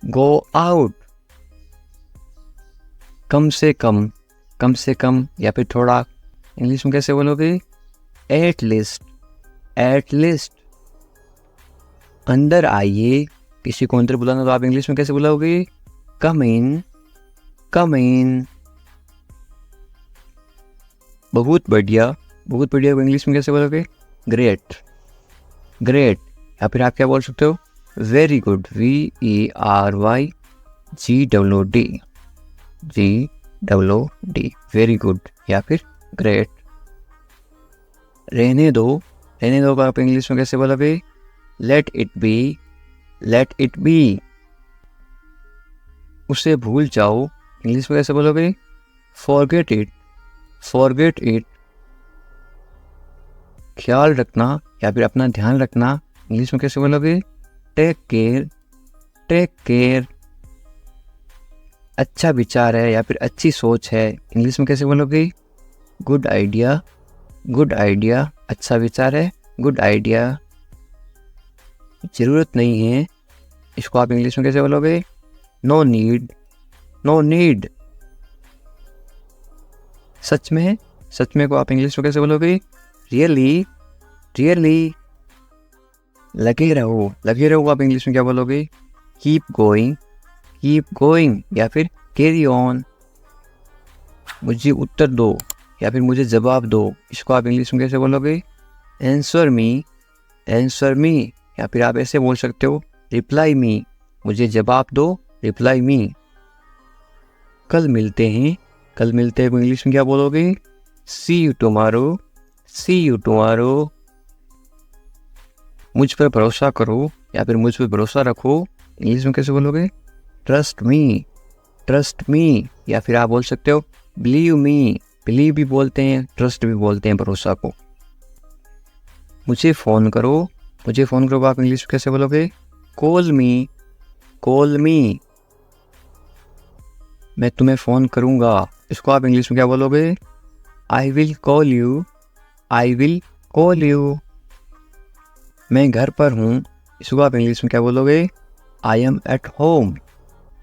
go out. कम से कम, कम से कम या फिर थोड़ा, इंग्लिश में कैसे बोलोगे? At least, at least. अंदर आइए, किसी को अंदर बुलाना तो आप इंग्लिश में कैसे बुलाओगे? कम इन, कम इन। बहुत बढ़िया, बहुत बढ़िया को इंग्लिश में कैसे बोलोगे? Great, great. या फिर आप क्या बोल सकते हो? Very good, VERYGOOD, GOOD, very good या फिर ग्रेट। रहने दो, रहने दो को आप इंग्लिश में कैसे बोलोगे? Let it be, let it be. उसे भूल जाओ, इंग्लिश में कैसे बोलोगे? Forget it, forget it. ख्याल रखना या फिर अपना ध्यान रखना, इंग्लिश में कैसे बोलोगे? Take care, take care. अच्छा विचार है या फिर अच्छी सोच है, इंग्लिश में कैसे बोलोगे? Good idea, good idea. अच्छा विचार है, गुड आइडिया। ज़रूरत नहीं है, इसको आप इंग्लिश में कैसे बोलोगे? No need, no need. सच में, सच में को आप इंग्लिश में कैसे बोलोगे? Really, really. लगे रहो, लगे रहो आप इंग्लिश में क्या बोलोगे? कीप गोइंग, कीप गोइंग या फिर कैरी ऑन। मुझे उत्तर दो या फिर मुझे जवाब दो, इसको आप इंग्लिश में कैसे बोलोगे? Answer me, answer me. या फिर आप ऐसे बोल सकते हो, रिप्लाई मी, मुझे जवाब दो, रिप्लाई मी। कल मिलते हैं, कल मिलते हैं को इंग्लिश में क्या बोलोगे? See you tomorrow, see you tomorrow. मुझ पर भरोसा करो या फिर मुझ पर भरोसा रखो, इंग्लिश में कैसे बोलोगे? Trust me, trust me. या फिर आप बोल सकते हो बिलीव मी, बिलीव भी बोलते हैं, ट्रस्ट भी बोलते हैं भरोसा को। मुझे फ़ोन करो, मुझे फ़ोन करो आप इंग्लिश में कैसे बोलोगे? कॉल मी, कॉल मी। मैं तुम्हें फ़ोन करूँगा, इसको आप इंग्लिश में क्या बोलोगे? I will call you, I will call you. मैं घर पर हूँ, इसको आप इंग्लिश में क्या बोलोगे? I am at home,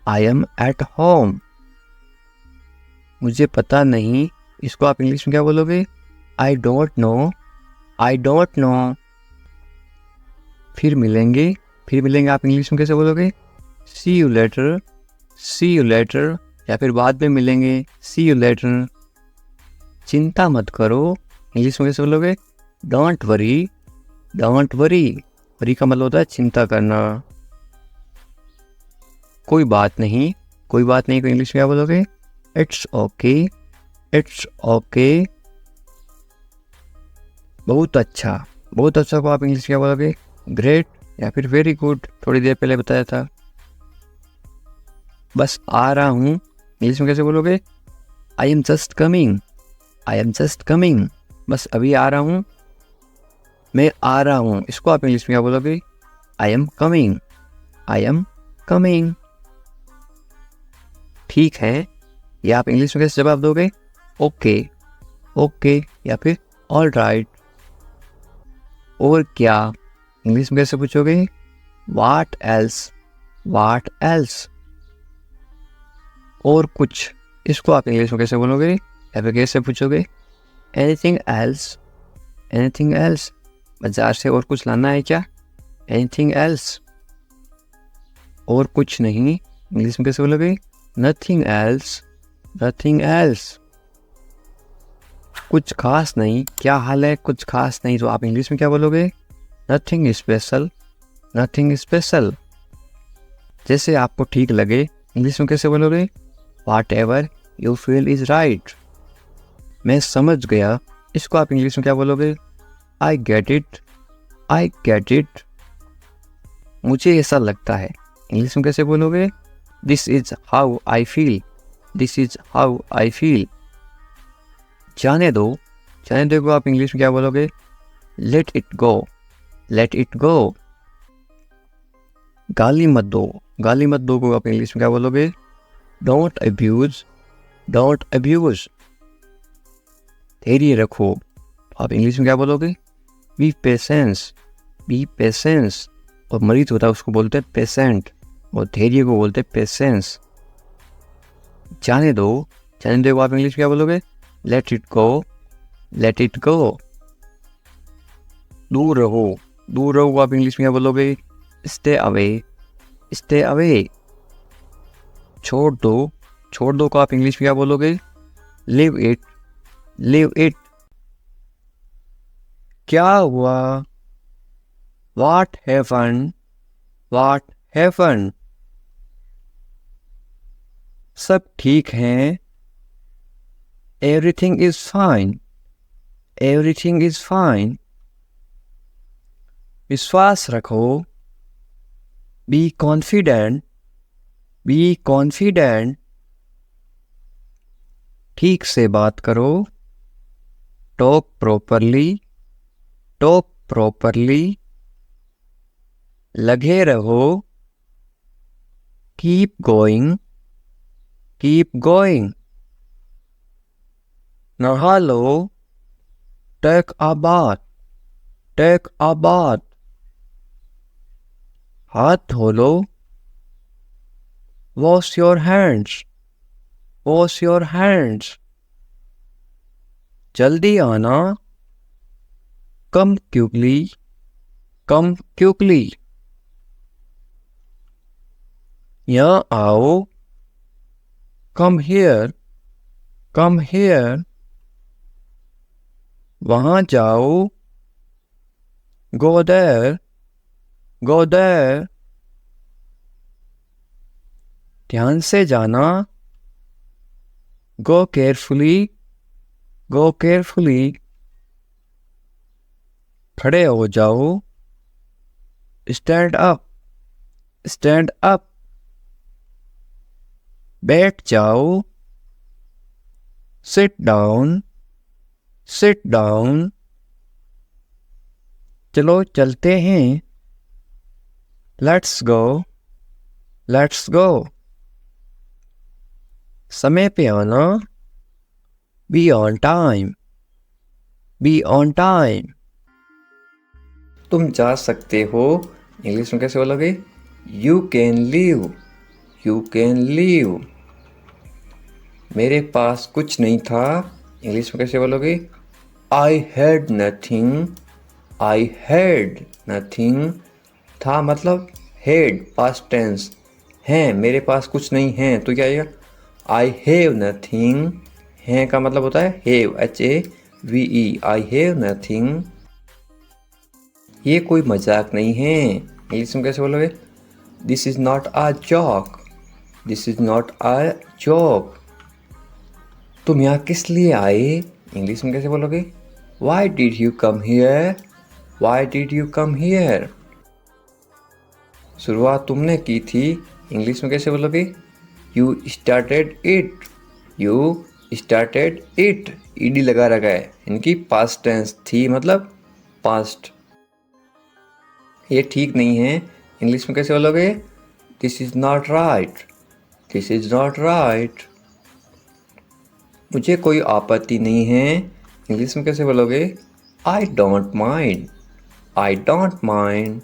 I am at home. मुझे पता नहीं, इसको आप इंग्लिश में क्या बोलोगे? I don't know, I don't know. फिर मिलेंगे, फिर मिलेंगे आप इंग्लिश में कैसे बोलोगे? See you later, see you later. या फिर बाद में मिलेंगे, सी यू लेटर। चिंता मत करो, इंग्लिश में कैसे बोलोगे? Don't worry, don't worry. Worry का मतलब होता है चिंता करना। कोई बात नहीं, कोई बात नहीं को इंग्लिश में क्या बोलोगे? It's okay, it's okay. बहुत अच्छा, बहुत अच्छा को आप इंग्लिश में क्या बोलोगे? ग्रेट या फिर वेरी गुड, थोड़ी देर पहले बताया था। बस आ रहा हूँ, इंग्लिश में कैसे बोलोगे? I am just coming, I am just coming. बस अभी आ रहा हूँ, मैं आ रहा हूँ, इसको आप इंग्लिश में क्या बोलोगे? I am coming, I am coming. ठीक है, या आप इंग्लिश में कैसे जवाब दोगे? ओके, ओके या फिर ऑल राइट। और क्या, इंग्लिश में कैसे पूछोगे? What else, what else. और कुछ, इसको आप इंग्लिश में कैसे बोलोगे या फिर कैसे पूछोगे? Anything else, anything else. बाजार से और कुछ लाना है क्या? Anything else. और कुछ नहीं, इंग्लिश में कैसे बोलोगे? Nothing else, nothing else. कुछ खास नहीं, क्या हाल है? कुछ खास नहीं, तो आप इंग्लिश में क्या बोलोगे? Nothing special, nothing special. जैसे आपको ठीक लगे, इंग्लिश में कैसे बोलोगे? Whatever you feel is right. मैं समझ गया, इसको आप इंग्लिश में क्या बोलोगे? I get it, I get it. मुझे ऐसा लगता है, इंग्लिश में कैसे बोलोगे? This is how I feel, this is how I feel. जाने दो, जाने दो को आप इंग्लिश में क्या बोलोगे? Let it go, let it go. गाली मत दो, गाली मत दो को आप इंग्लिश में क्या बोलोगे? Don't abuse, don't abuse. धैर्य रखो, आप इंग्लिश में क्या बोलोगे? B patience, B patience. और मरीज होता है उसको बोलते हैं पेशेंट, और धैर्य को बोलते हैं पेशेंस। जाने दो, जाने दो को आप इंग्लिश में क्या बोलोगे? Let it go, let it go. दूर रहो, दूर रहो को आप इंग्लिश में क्या बोलोगे? Stay away, stay away. छोड़ दो, छोड़ दो को आप इंग्लिश में क्या बोलोगे? Live it, live it. क्या हुआ? What happened? What happened? सब ठीक हैं। Everything is fine. Everything is fine. विश्वास रखो। Be confident. Be confident. ठीक से बात करो। Talk properly. Talk properly. लगे रहो। Keep going. Keep going. नहा लो। Take a bath. Take a bath. हाथ धो लो। Wash your hands. Wash your hands. जल्दी आना। Come quickly. Come quickly. यहाँ आओ। Come here. Come here. वहाँ जाओ। Go there. Go there. ध्यान से जाना। Go carefully. Go carefully. खड़े हो जाओ। Stand up. Stand up. बैठ जाओ। Sit down. Sit down. चलो चलते हैं। Let's go. Let's go. समय पे आना। Be on time. Be on time. तुम जा सकते हो, इंग्लिश में कैसे बोलोगे? You can leave. You can leave. मेरे पास कुछ नहीं था, इंग्लिश में कैसे बोलोगे? I had nothing. I had nothing. था मतलब had past tense है, मेरे पास कुछ नहीं है तो क्या आएगा? I have nothing. है का मतलब होता है have, H-A-V-E. I have nothing. ये कोई मजाक नहीं है, इंग्लिश में कैसे बोलोगे? This is not a joke. This is not a joke. तुम यहाँ किस लिए आए, इंग्लिश में कैसे बोलोगे? Why did you come here? Why did you come here? शुरुआत तुमने की थी, इंग्लिश में कैसे बोलोगे? You started it. You started it. ed लगा रखा है, इनकी past tense थी मतलब past. ये ठीक नहीं है, इंग्लिश में कैसे बोलोगे? This is not right. This is not right. मुझे कोई आपत्ति नहीं है, इंग्लिश में कैसे बोलोगे? I don't mind. I don't mind.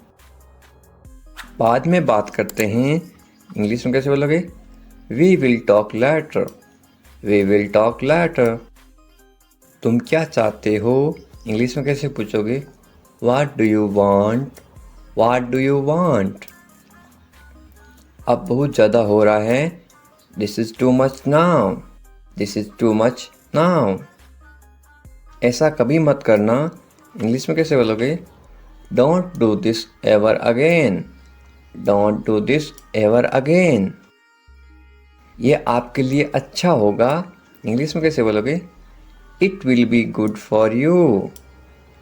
बाद में बात करते हैं, इंग्लिश में कैसे बोलोगे? We will talk later. We will talk later. तुम क्या चाहते हो, इंग्लिश में कैसे पूछोगे? What do you want? What do you want? अब बहुत ज़्यादा हो रहा है, This is too much now. This is too much now. ऐसा कभी मत करना, इंग्लिश में कैसे बोलोगे? Don't do this ever again. Don't do this ever again. ये आपके लिए अच्छा होगा, इंग्लिश में कैसे बोलोगे? It will be good for you.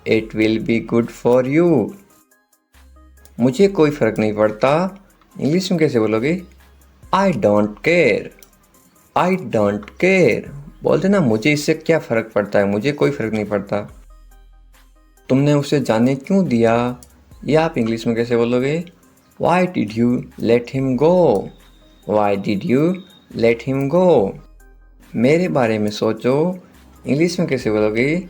It will be good for you. मुझे कोई फ़र्क नहीं पड़ता, इंग्लिश में कैसे बोलोगे? I don't care. I don't care. बोलते ना, मुझे इससे क्या फ़र्क पड़ता है, मुझे कोई फ़र्क नहीं पड़ता। तुमने उसे जाने क्यों दिया, ये आप इंग्लिश में कैसे बोलोगे? Why did you let him go? Why did you let him go? मेरे बारे में सोचो, इंग्लिश में कैसे बोलोगे?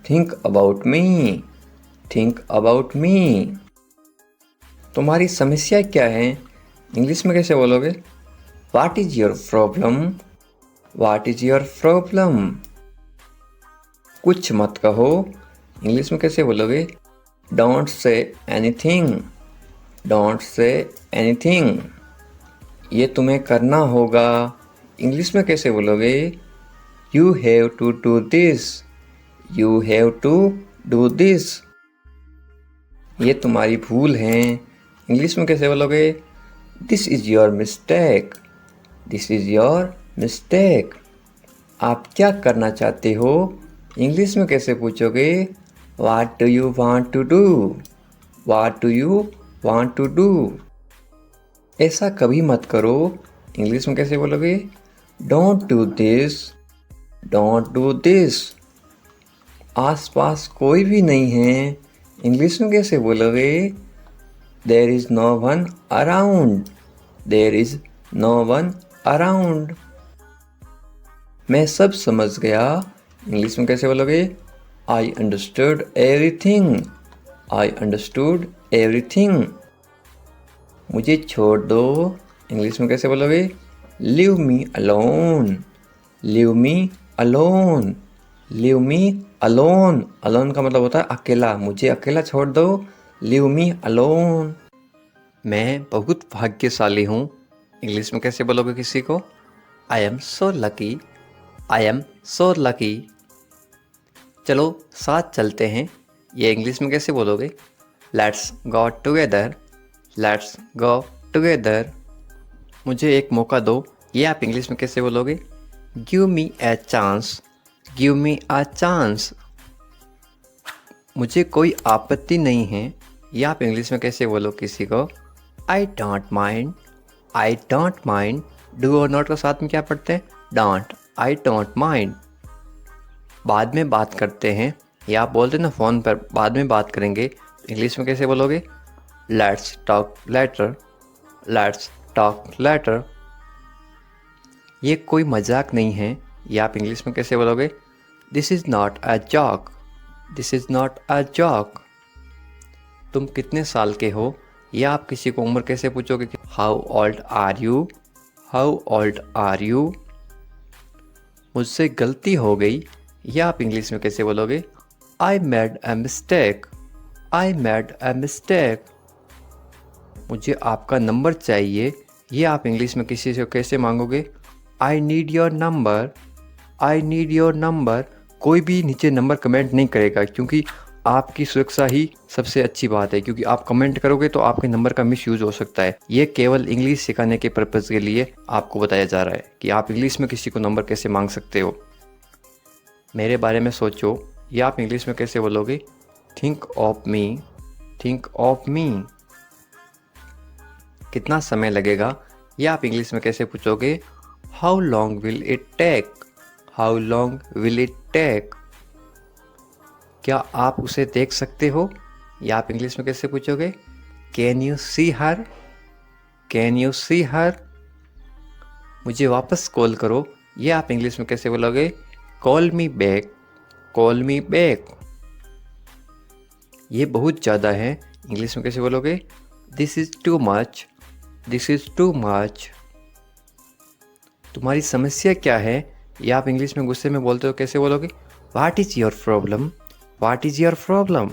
Think about me. Think about मी। तुम्हारी समस्या क्या है, इंग्लिश में कैसे बोलोगे? What is your problem? What is your problem? कुछ मत कहो, इंग्लिश में कैसे बोलोगे? Don't say anything. Don't say anything. ये तुम्हें करना होगा, इंग्लिश में कैसे बोलोगे? You have to do this. You have to do this. ये तुम्हारी भूल है, इंग्लिश में कैसे बोलोगे? This is your mistake. This is your mistake. आप क्या करना चाहते हो, इंग्लिश में कैसे पूछोगे? What do you want to do? What do you want to do? ऐसा कभी मत करो, इंग्लिश में कैसे बोलोगे? Don't do this. Don't do this. आस पास कोई भी नहीं है, इंग्लिश में कैसे बोलोगे? There is no one around. There is no one around. मैं सब समझ गया, इंग्लिश में कैसे बोलोगे? I understood everything. I understood everything. मुझे छोड़ दो, इंग्लिश में कैसे बोलोगे? Leave me alone. Leave me alone. Leave me alone. Alone का मतलब होता है अकेला, मुझे अकेला छोड़ दो, लीव मी अलोन। मैं बहुत भाग्यशाली हूँ, इंग्लिश में कैसे बोलोगे किसी को? I am so lucky. I am so lucky. चलो साथ चलते हैं, ये इंग्लिश में कैसे बोलोगे? Let's go together. Let's go together. मुझे एक मौका दो, ये आप इंग्लिश में कैसे बोलोगे? Give me a chance. Give me a chance. मुझे कोई आपत्ति नहीं है, ये आप इंग्लिश में कैसे बोलो किसी को? I don't mind. I don't mind. Do और नॉट को साथ में क्या पढ़ते हैं? डोंट। I don't mind. बाद में बात करते हैं, या आप बोलते ना फ़ोन पर बाद में बात करेंगे, इंग्लिश में कैसे बोलोगे? Let's talk later. Let's talk later. ये कोई मजाक नहीं है, ये आप इंग्लिश में कैसे बोलोगे? This is not a joke. This is not a joke. तुम कितने साल के हो, या आप किसी को उम्र कैसे पूछोगे? How old are you? How old are you? मुझसे गलती हो गई, या आप इंग्लिश में कैसे बोलोगे? I made a mistake. I made a mistake. मुझे आपका नंबर चाहिए, ये आप इंग्लिश में किसी से कैसे मांगोगे? I need your number. I need your number. कोई भी नीचे नंबर कमेंट नहीं करेगा, क्योंकि आपकी सुरक्षा ही सबसे अच्छी बात है, क्योंकि आप कमेंट करोगे तो आपके नंबर का मिसयूज़ हो सकता है। ये केवल इंग्लिश सिखाने के पर्पज़ के लिए आपको बताया जा रहा है कि आप इंग्लिश में किसी को नंबर कैसे मांग सकते हो। मेरे बारे में सोचो, ये आप इंग्लिश में कैसे बोलोगे? Think of me. Think of me. कितना समय लगेगा, ये आप इंग्लिश में कैसे पूछोगे? How long will it take? How long will it take? क्या आप उसे देख सकते हो, या आप इंग्लिश में कैसे पूछोगे? Can you see her? Can you see her? मुझे वापस कॉल करो, ये आप इंग्लिश में कैसे बोलोगे? Call me back. Call me back. ये बहुत ज़्यादा है, इंग्लिश में कैसे बोलोगे? This is too much. This is too much. तुम्हारी समस्या क्या है, ये आप इंग्लिश में गुस्से में बोलते हो, कैसे बोलोगे? What is your problem? What is your problem?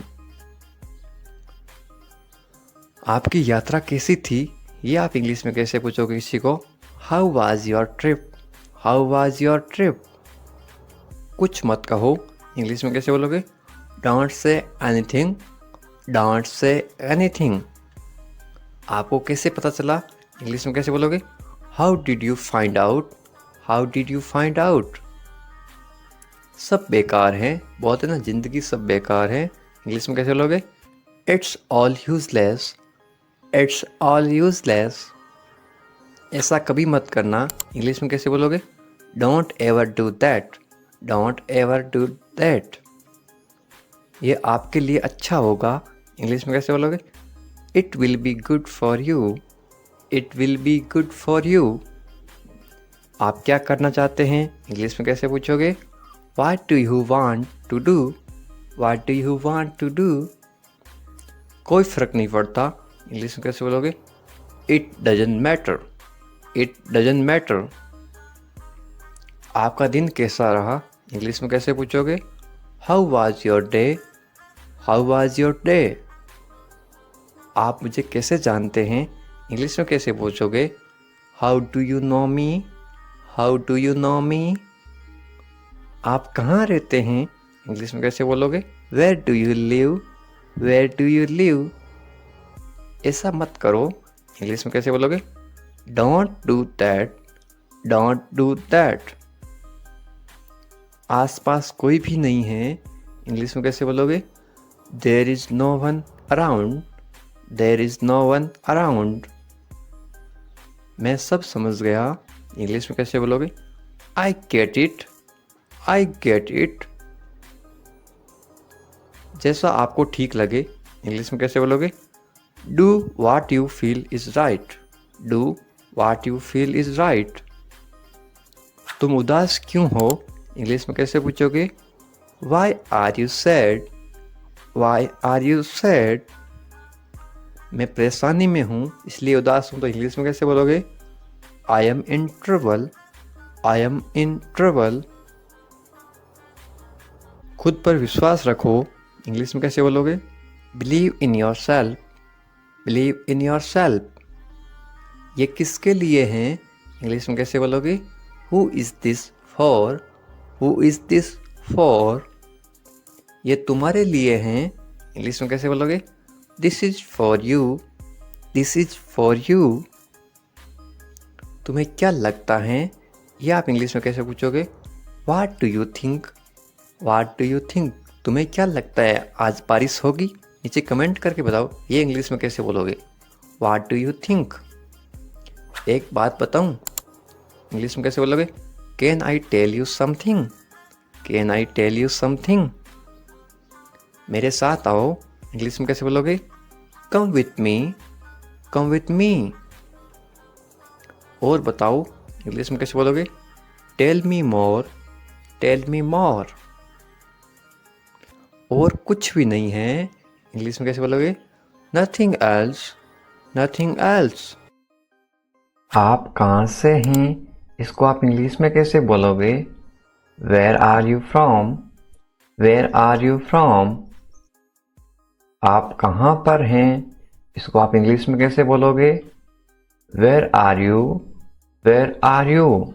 आपकी यात्रा कैसी थी, ये आप इंग्लिश में कैसे पूछोगे किसी को? How was your trip? How was your trip? कुछ मत कहो, इंग्लिश में कैसे बोलोगे? Don't say anything. Don't say anything. आपको कैसे पता चला, इंग्लिश में कैसे बोलोगे? How did you find out? How did you find out? सब बेकार है, बोलते ना ज़िंदगी सब बेकार है, इंग्लिश में कैसे बोलोगे? It's all useless. It's all useless. ऐसा कभी मत करना, इंग्लिश में कैसे बोलोगे? Don't ever do that. Don't ever do that. ये आपके लिए अच्छा होगा, इंग्लिश में कैसे बोलोगे? It will be good for you. It will be good for you. आप क्या करना चाहते हैं, इंग्लिश में कैसे पूछोगे? What do you want to do? What do you want to do? कोई फ़र्क नहीं पड़ता, इंग्लिश में कैसे बोलोगे? It doesn't matter, it doesn't matter. आपका दिन कैसा रहा, इंग्लिश में कैसे पूछोगे? How was your day, how was your day. आप मुझे कैसे जानते हैं, इंग्लिश में कैसे पूछोगे? How do you know me, how do you know me. आप कहाँ रहते हैं, इंग्लिश में कैसे बोलोगे? Where do you live, where do you live. ऐसा मत करो, इंग्लिश में कैसे बोलोगे? Don't do that, don't do that. आसपास कोई भी नहीं है, इंग्लिश में कैसे बोलोगे? There is no one around, there is no one around. मैं सब समझ गया, इंग्लिश में कैसे बोलोगे? I get it, I get it. जैसा आपको ठीक लगे, इंग्लिश में कैसे बोलोगे? Do what you feel is right, do what you feel is right. तुम उदास क्यों हो, इंग्लिश में कैसे पूछोगे? Why are you sad, why are you sad. मैं परेशानी में हूँ इसलिए उदास हूँ, तो इंग्लिश में कैसे बोलोगे? I M in trouble, I am in trouble. खुद पर विश्वास रखो, इंग्लिश में कैसे बोलोगे? Believe in your self, believe in your self. ये किसके लिए हैं, इंग्लिश में कैसे बोलोगे? Who is this for, who is this for. ये तुम्हारे लिए हैं, इंग्लिश में कैसे बोलोगे? This is for you, this is for you. तुम्हें क्या लगता है, ये आप इंग्लिश में कैसे पूछोगे? वाट do you think, watt do you think. तुम्हें क्या लगता है आज बारिश होगी, नीचे कमेंट करके बताओ, ये इंग्लिश में कैसे बोलोगे? What do you think. एक बात बताऊं, इंग्लिश में कैसे बोलोगे? Can I tell you something, can I tell you something. मेरे साथ आओ, इंग्लिश में कैसे बोलोगे? Come with me, come with me. और बताओ, इंग्लिश में कैसे बोलोगे? Tell me more, tell me more. और कुछ भी नहीं है, इंग्लिश में कैसे बोलोगे? Nothing else, nothing else. आप कहाँ से हैं, इसको आप इंग्लिश में कैसे बोलोगे? Where are you from, where are you from. आप कहाँ पर हैं, इसको आप इंग्लिश में कैसे बोलोगे? Where are you, where are you.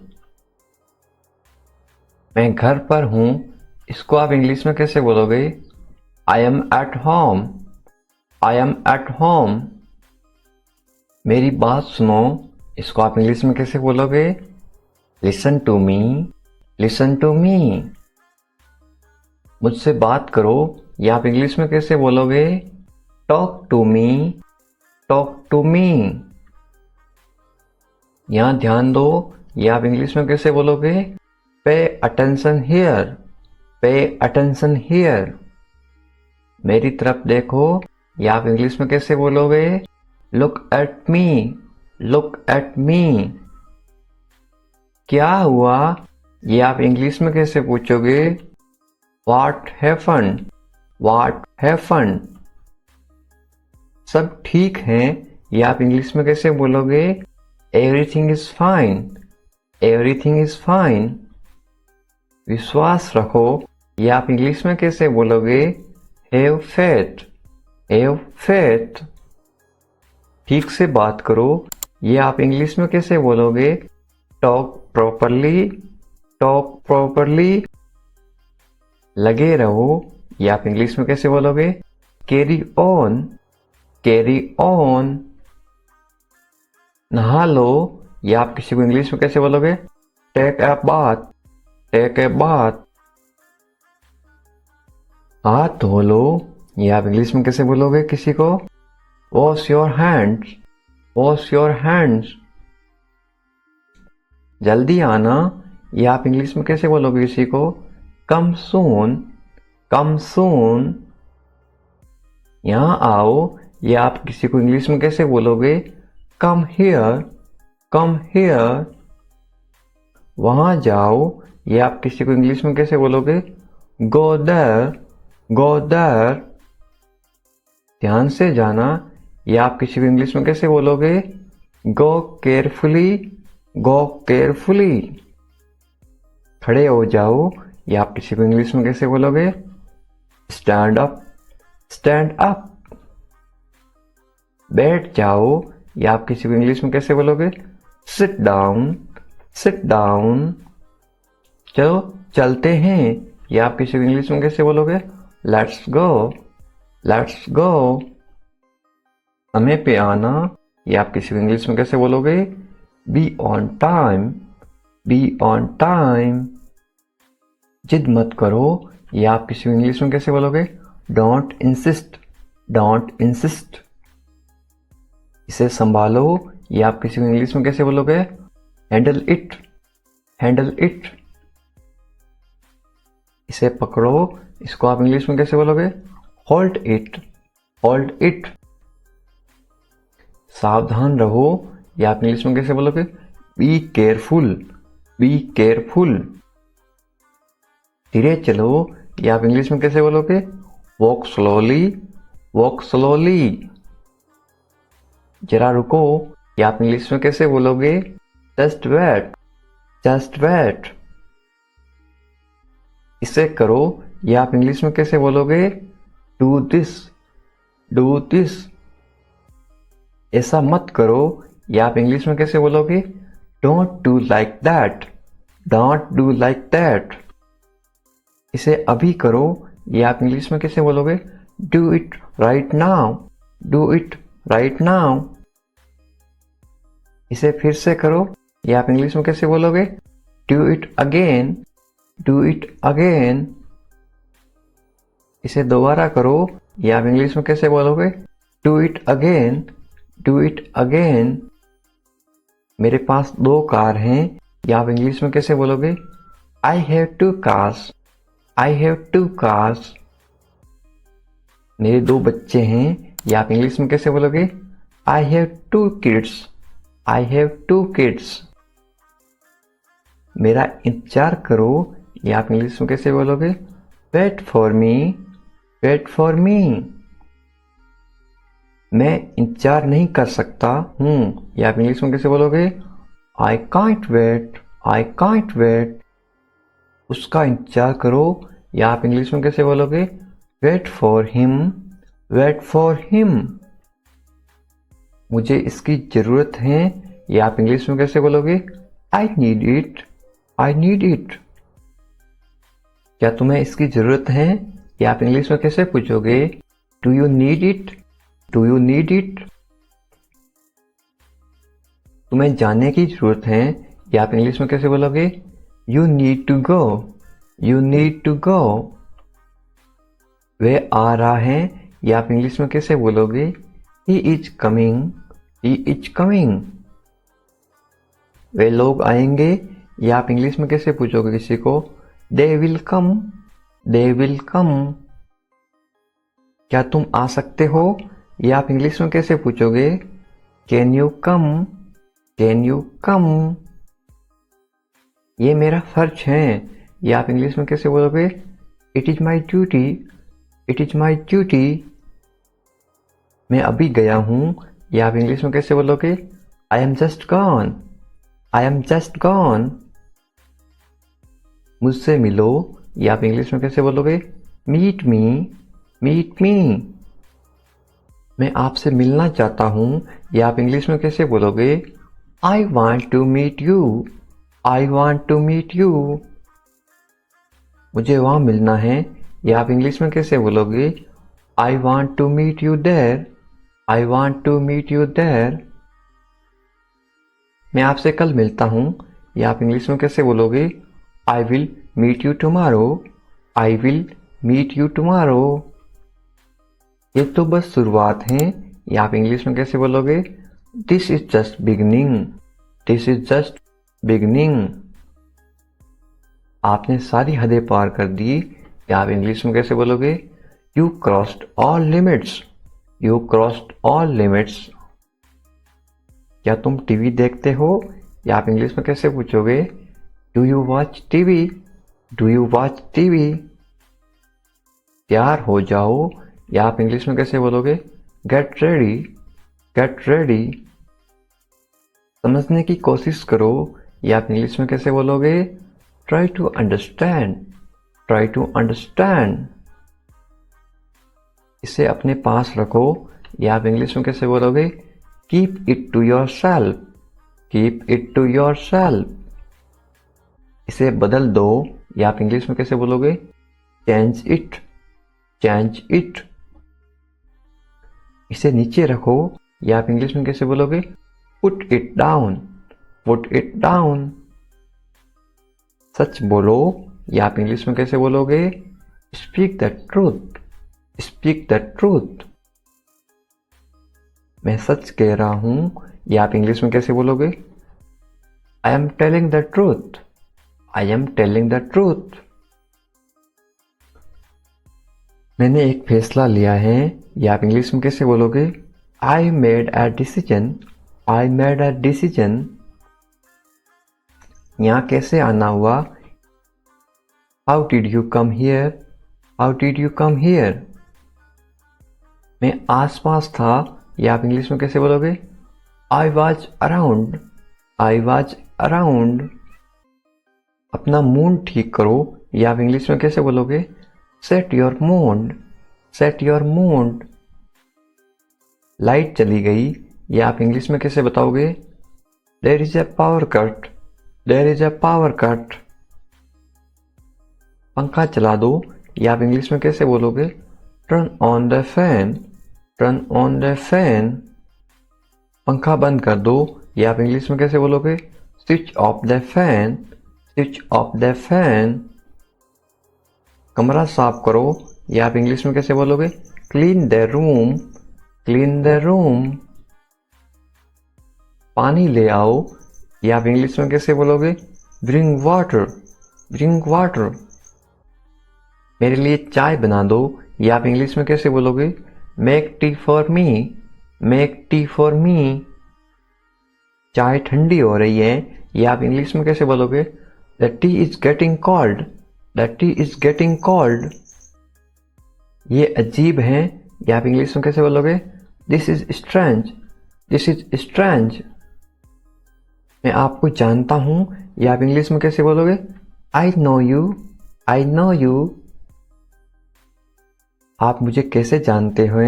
मैं घर पर हूँ, इसको आप इंग्लिश में कैसे बोलोगे? I am at home, I am at home. मेरी बात सुनो, इसको आप इंग्लिश में कैसे बोलोगे? Listen to me, listen to me. मुझसे बात करो, ये आप इंग्लिश में कैसे बोलोगे? Talk to me, talk to me. यहाँ ध्यान दो, ये आप इंग्लिश में कैसे बोलोगे? Pay attention here, pay attention here. मेरी तरफ देखो, ये आप इंग्लिश में कैसे बोलोगे? Look at me, look at मी। क्या हुआ, ये आप इंग्लिश में कैसे पूछोगे? What happened, what happened. सब ठीक है, ये आप इंग्लिश में कैसे बोलोगे? Everything is fine, everything is fine. विश्वास रखो, ये आप इंग्लिश में कैसे बोलोगे? Have faith, have faith. ठीक से बात करो, ये आप इंग्लिश में कैसे बोलोगे? Talk properly, talk properly. लगे रहो, ये आप इंग्लिश में कैसे बोलोगे? Carry on, carry on. नहा लो, ये आप किसी को इंग्लिश में कैसे बोलोगे? Take a bath, take a bath. हाथ धो लो, ये आप इंग्लिश में कैसे बोलोगे किसी को? Wash your hands, wash your hands. जल्दी आना, ये आप इंग्लिश में कैसे बोलोगे किसी को? कम सून, कम सून। यहाँ आओ, ये आप किसी को इंग्लिश में कैसे बोलोगे? Come here, come here. वहाँ जाओ, ये आप किसी को इंग्लिश में कैसे बोलोगे? Go there, go there. ध्यान से जाना, या आप किसी को इंग्लिश में कैसे बोलोगे? गो केयरफुली, गो केयरफुली। खड़े हो जाओ, या आप किसी को इंग्लिश में कैसे बोलोगे? Stand up, stand up. बैठ जाओ, या आप किसी को इंग्लिश में कैसे बोलोगे? Sit down, sit down. चलो चलते हैं, या आप किसी को इंग्लिश में कैसे बोलोगे? Let's go, let's go. समय पे आना, या आप किसी को इंग्लिश में कैसे बोलोगे? Be on time, be on time. जिद मत करो, या आप किसी को इंग्लिश में कैसे बोलोगे? Don't insist, don't insist. इसे संभालो, या आप किसी को इंग्लिश में कैसे बोलोगे? Handle it, handle it. इसे पकड़ो, इसको आप इंग्लिश में कैसे बोलोगे? Hold it, hold it. सावधान रहो, या आप इंग्लिश में कैसे बोलोगे? Be careful, be careful. धीरे चलो, या आप इंग्लिश में कैसे बोलोगे? Walk slowly, walk slowly. जरा रुको, या आप इंग्लिश में कैसे बोलोगे? Just wait, just wait. इसे करो, या आप इंग्लिश में कैसे बोलोगे? Do this, do this. ऐसा मत करो, या आप इंग्लिश में कैसे बोलोगे? Don't do like that, don't do like that. इसे अभी करो, या आप इंग्लिश में कैसे बोलोगे? Do it right now, do it right now. इसे फिर से करो, या आप इंग्लिश में कैसे बोलोगे? Do it again, do it again. इसे दोबारा करो, या आप इंग्लिश में कैसे बोलोगे? Do it again, do it again. मेरे पास 2 कार हैं, या आप इंग्लिश में कैसे बोलोगे? I have 2 cars, I have 2 cars. मेरे 2 बच्चे हैं, या आप इंग्लिश में कैसे बोलोगे? I have 2 kids, I have 2 kids. मेरा इंतजार करो, या आप इंग्लिश में कैसे बोलोगे? Wait for me, wait for me. मैं इंतजार नहीं कर सकता हूँ, या आप इंग्लिश में कैसे बोलोगे? I can't wait, I can't wait. उसका इंतजार करो, या आप इंग्लिश में कैसे बोलोगे? Wait for him, wait for him. मुझे इसकी जरूरत है, या आप इंग्लिश में कैसे बोलोगे? I need it, I need it. क्या तुम्हें इसकी जरूरत है, या आप इंग्लिश में कैसे पूछोगे? Do you need it, do you need it. तुम्हें जाने की जरूरत है, या आप इंग्लिश में कैसे बोलोगे? You need to go, you need to go. वह आ रहा है, या आप इंग्लिश में कैसे बोलोगे? He is coming, he is coming. वे लोग आएंगे, या आप इंग्लिश में कैसे पूछोगे किसी को? They will come, they will come. क्या तुम आ सकते हो, या आप इंग्लिश में कैसे पूछोगे? Can you come, can you कम। ये मेरा फर्ज है, या आप इंग्लिश में कैसे बोलोगे? It is my duty, it is my duty. मैं अभी गया हूं, या आप इंग्लिश में कैसे बोलोगे? I am just gone, I am just gone. मुझसे मिलो, या आप इंग्लिश में कैसे बोलोगे? Meet me, meet me. मैं आपसे मिलना चाहता हूं, या आप इंग्लिश में कैसे बोलोगे? I want to meet you, I want to meet you. मुझे वहां मिलना है, या आप इंग्लिश में कैसे बोलोगे? I want to meet you there, I want to meet you there. मैं आपसे कल मिलता हूं, या आप इंग्लिश में कैसे बोलोगे? I will meet you tomorrow, I will meet you tomorrow. ये तो बस शुरुआत है, या आप इंग्लिश में कैसे बोलोगे? This is just beginning, this is just beginning. आपने सारी हदें पार कर दी, या आप इंग्लिश में कैसे बोलोगे? You crossed all limits, you crossed all limits. क्या तुम टीवी देखते हो, या आप इंग्लिश में कैसे पूछोगे? Do you watch TV, do you watch TV. तैयार हो जाओ, या आप इंग्लिश में कैसे बोलोगे गेट रेडी, गेट रेडी। समझने की कोशिश करो, या आप इंग्लिश में कैसे बोलोगे try to understand, try to understand. इसे अपने पास रखो, या आप इंग्लिश में कैसे बोलोगे keep it to yourself, keep it to yourself. इसे बदल दो, या आप इंग्लिश में कैसे बोलोगे चेंज इट, चेंज इट। इसे नीचे रखो, या आप इंग्लिश में कैसे बोलोगे put it down, put it down. सच बोलो, या आप इंग्लिश में कैसे बोलोगे speak the truth, speak the truth. मैं सच कह रहा हूं, या आप इंग्लिश में कैसे बोलोगे I am telling the truth, I am telling the truth. मैंने एक फैसला लिया है, या आप इंग्लिश में कैसे बोलोगे I made a decision, I made a decision. यहां कैसे आना हुआ how did you come here, how did you come here. मैं आसपास था, या आप इंग्लिश में कैसे बोलोगे I was around, I was around. अपना मूड ठीक करो, या आप इंग्लिश में कैसे बोलोगे set your mood, set your mood. Light चली गई, या आप इंग्लिश में कैसे बताओगे there is a power cut, there is a power cut. पंखा चला दो, या आप इंग्लिश में कैसे बोलोगे turn on the fan, turn on the fan. पंखा बंद कर दो, या आप इंग्लिश में कैसे बोलोगे switch off the fan, switch off the fan. कमरा साफ करो, या आप इंग्लिश में कैसे बोलोगे clean the room, clean the room. पानी ले आओ, या आप इंग्लिश में कैसे बोलोगे ब्रिंग वाटर, ब्रिंग वाटर। मेरे लिए चाय बना दो, या आप इंग्लिश में कैसे बोलोगे make tea for me, make tea for me. चाय ठंडी हो रही है, या आप इंग्लिश में कैसे बोलोगे the T is getting cold, the T is getting cold. ये अजीब है, या आप इंग्लिश में कैसे बोलोगे this is strange, this is strange. मैं आपको जानता हूं, या आप इंग्लिश में कैसे बोलोगे I know you, I know you. आप मुझे कैसे जानते हो,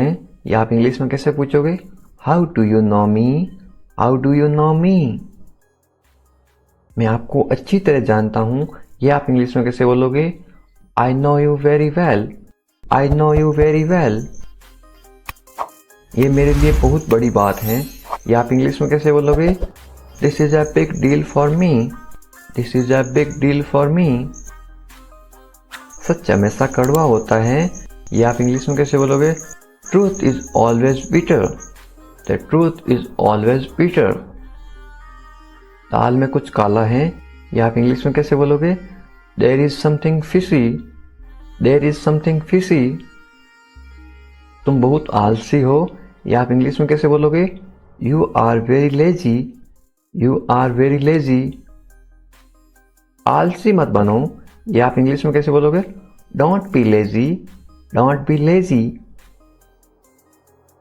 या आप इंग्लिश में कैसे पूछोगे how do you know me, how do you know me. मैं आपको अच्छी तरह जानता हूं, या आप इंग्लिश में कैसे बोलोगे I know you very well, I know you very well. ये मेरे लिए बहुत बड़ी बात है, या आप इंग्लिश में कैसे बोलोगे this is a big deal for me, this is a big deal for me. सच हमेशा कड़वा होता है, या आप इंग्लिश में कैसे बोलोगे truth is always bitter, the truth is always bitter. दाल में कुछ काला है, या आप इंग्लिश में कैसे बोलोगे there is something fishy, there is something fishy. तुम बहुत आलसी हो, या आप इंग्लिश में कैसे बोलोगे you are very lazy, you are very lazy. आलसी मत बनो, या आप इंग्लिश में कैसे बोलोगे don't be lazy, don't be lazy.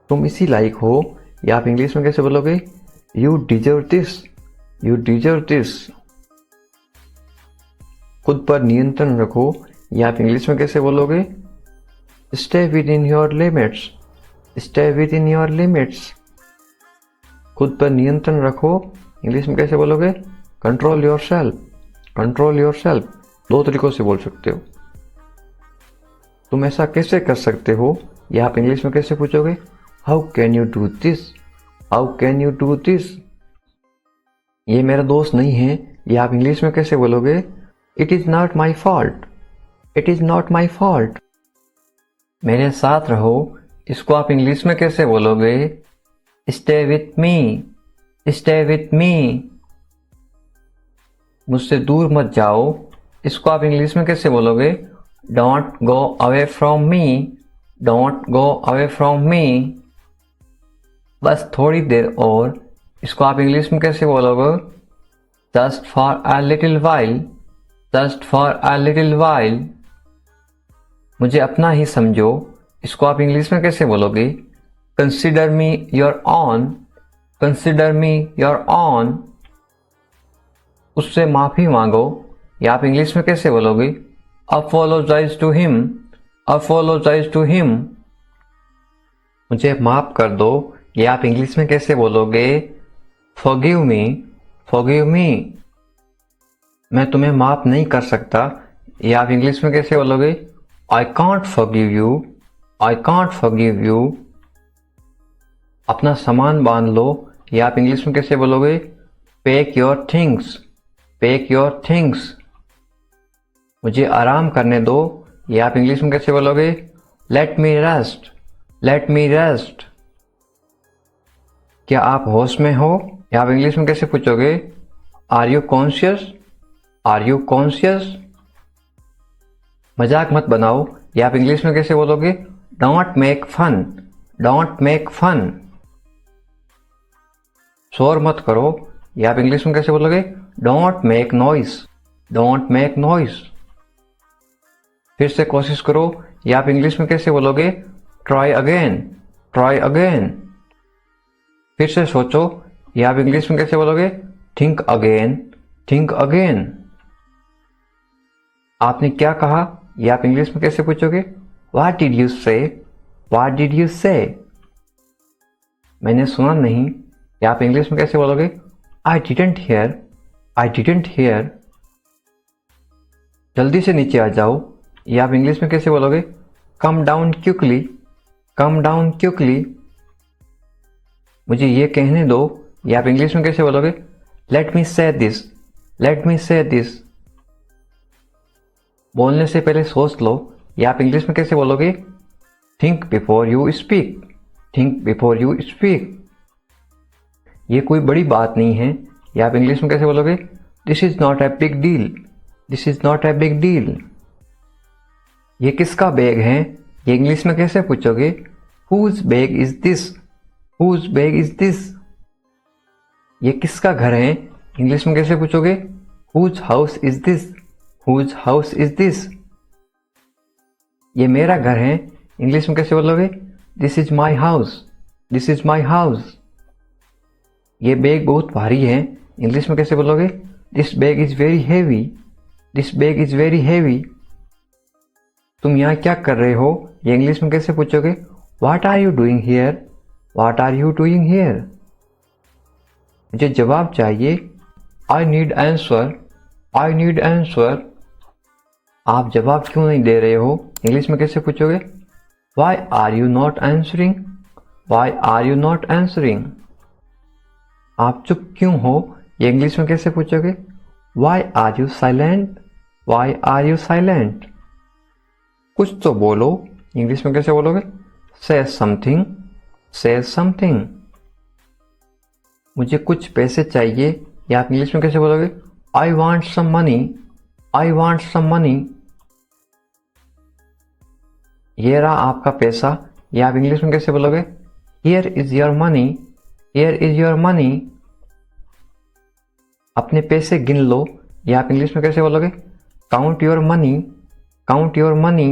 तुम इसी लायक हो, या आप इंग्लिश में कैसे बोलोगे you deserve this, you deserve this. खुद पर नियंत्रण रखो, या आप इंग्लिश में कैसे बोलोगे stay with in your limits, stay with in your limits. खुद पर नियंत्रण रखो, इंग्लिश में कैसे बोलोगे control your self, control your self. दो तरीकों से बोल सकते हो। तुम ऐसा कैसे कर सकते हो, या आप इंग्लिश में कैसे पूछोगे how can you do this, how can you do this. ये मेरा दोस्त नहीं है, या आप इंग्लिश में कैसे बोलोगे it is not my fault, it is not my fault. मेरे साथ रहो, इसको आप इंग्लिश में कैसे बोलोगे stay with me, stay with me. मुझसे दूर मत जाओ, इसको आप इंग्लिश में कैसे बोलोगे don't go away from me, don't go away from me. बस थोड़ी देर और, इसको आप इंग्लिश में कैसे बोलोगे just for a little while, just for a little while. मुझे अपना ही समझो, इसको आप इंग्लिश में कैसे बोलोगे? Consider me your own, consider me your own. उससे माफी मांगो, या आप इंग्लिश में कैसे बोलोगे? Apologise to him, apologise to him. मुझे माफ कर दो, या आप इंग्लिश में कैसे बोलोगे? Forgive me, forgive me. मैं तुम्हें माफ नहीं कर सकता, या आप इंग्लिश में कैसे बोलोगे? I can't forgive you, I can't forgive you. अपना सामान बांध लो, या आप इंग्लिश में कैसे बोलोगे? Pack your things, pack your things. मुझे आराम करने दो, या आप इंग्लिश में कैसे बोलोगे? लेट मी रेस्ट, लेट मी रेस्ट। क्या आप होश में हो, या आप इंग्लिश में कैसे पूछोगे? Are you conscious, are you conscious. मजाक मत बनाओ, या आप इंग्लिश में कैसे बोलोगे? Don't make fun, don't make fun. शोर मत करो, या आप इंग्लिश में कैसे बोलोगे? Don't make noise, don't make noise. फिर से कोशिश करो, या आप इंग्लिश में कैसे बोलोगे? Try again, try again. फिर से सोचो, या आप इंग्लिश में कैसे बोलोगे? Think again, think again. आपने क्या कहा, या आप इंग्लिश में कैसे पूछोगे? व्हाट डिड यू से, व्हाट डिड यू से। मैंने सुना नहीं, या आप इंग्लिश में कैसे बोलोगे? I didn't here, I didn't here. जल्दी से नीचे आ जाओ, या आप इंग्लिश में कैसे बोलोगे? Come down quickly, come down quickly. मुझे ये कहने दो, या आप इंग्लिश में कैसे बोलोगे? लेट मी से दिस, लेट मी से दिस। बोलने से पहले सोच लो, या आप इंग्लिश में कैसे बोलोगे? Think before you speak, think before you speak. ये कोई बड़ी बात नहीं है, या आप इंग्लिश में कैसे बोलोगे? This is not a big deal, this is not a big deal. ये किसका बैग है, ये इंग्लिश में कैसे पूछोगे? Whose bag is this, whose bag is this. ये किसका घर है, इंग्लिश में कैसे पूछोगे? Whose house is this, whose house is this. ये मेरा घर है, इंग्लिश में कैसे बोलोगे? This is my house, this is my house. ये बैग बहुत भारी है, इंग्लिश में कैसे बोलोगे? This bag is very heavy, this bag is very heavy. तुम यहाँ क्या कर रहे हो, ये इंग्लिश में कैसे पूछोगे? What are you doing here, what are you doing here. मुझे जवाब चाहिए, I need answer, I need answer. आप जवाब क्यों नहीं दे रहे हो, इंग्लिश में कैसे पूछोगे? Why are you not answering, why are you not answering. आप चुप क्यों हो, ये इंग्लिश में कैसे पूछोगे? Why are you silent, why are you silent. कुछ तो बोलो, इंग्लिश में कैसे बोलोगे? से समथिंग, से समथिंग। मुझे कुछ पैसे चाहिए, या आप इंग्लिश में कैसे बोलोगे? I want some money, I want some money. ये रहा आपका पैसा, या आप इंग्लिश में कैसे बोलोगे? Here is your money, here is your money. अपने पैसे गिन लो, या आप इंग्लिश में कैसे बोलोगे? Count your money, count your money.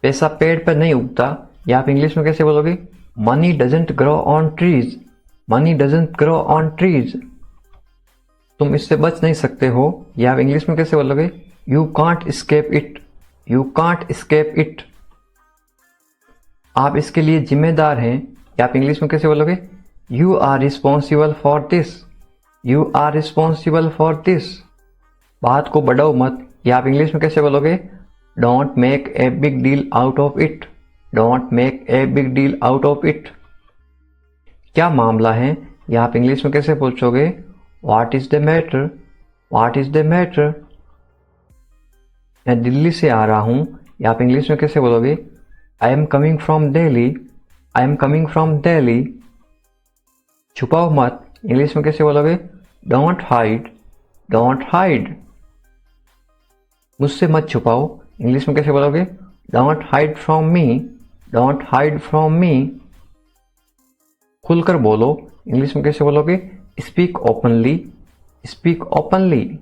पैसा पेड़ पर नहीं उगता, या आप इंग्लिश में कैसे बोलोगे? Money doesn't grow on trees, money doesn't grow on trees. तुम इससे बच नहीं सकते हो, या आप इंग्लिश में कैसे बोलोगे? You can't escape it, you can't escape it. आप इसके लिए जिम्मेदार हैं, या आप इंग्लिश में कैसे बोलोगे? You are responsible for this, you are responsible for this. बात को बढ़ाओ मत, या आप इंग्लिश में कैसे बोलोगे? Don't make a big deal out of it, don't make a big deal out of it. क्या मामला है, या आप इंग्लिश में कैसे पूछोगे? What is the matter, what is the matter. मैं दिल्ली से आ रहा हूं, या आप इंग्लिश में कैसे बोलोगे? I am coming from Delhi, I am coming from Delhi. छुपाओ मत, इंग्लिश में कैसे बोलोगे? Don't hide, don't hide. मुझसे मत छुपाओ, इंग्लिश में कैसे बोलोगे? Don't hide from me, don't hide from me. खुलकर बोलो, इंग्लिश में कैसे बोलोगे? Speak openly, speak openly.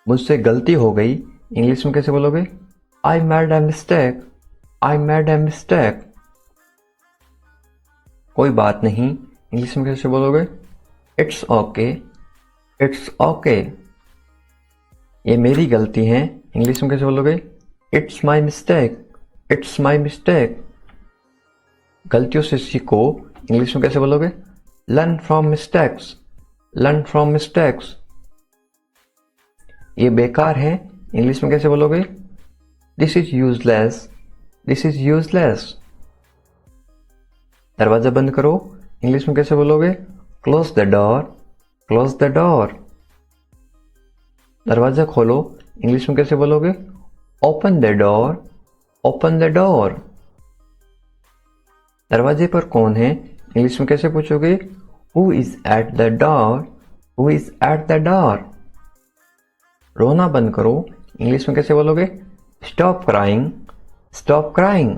मुझसे गलती हो गई, इंग्लिश में कैसे बोलोगे? I made a mistake. I made a mistake. कोई बात नहीं इंग्लिश में कैसे बोलोगे? It's okay. It's okay. ये मेरी गलती है इंग्लिश में कैसे बोलोगे? It's my mistake. It's my mistake. गलतियों से सीखो इंग्लिश में कैसे बोलोगे? Learn from mistakes. Learn from mistakes. ये बेकार है इंग्लिश में कैसे बोलोगे? This is useless. This is useless. दरवाजा बंद करो इंग्लिश में कैसे बोलोगे? Close the door. Close the door. दरवाजा खोलो इंग्लिश में कैसे बोलोगे? Open the door. Open the door. दरवाजे पर कौन है इंग्लिश में कैसे पूछोगे? Who is at the door? Who is at the door? रोना बंद करो इंग्लिश में कैसे बोलोगे? Stop crying. Stop crying.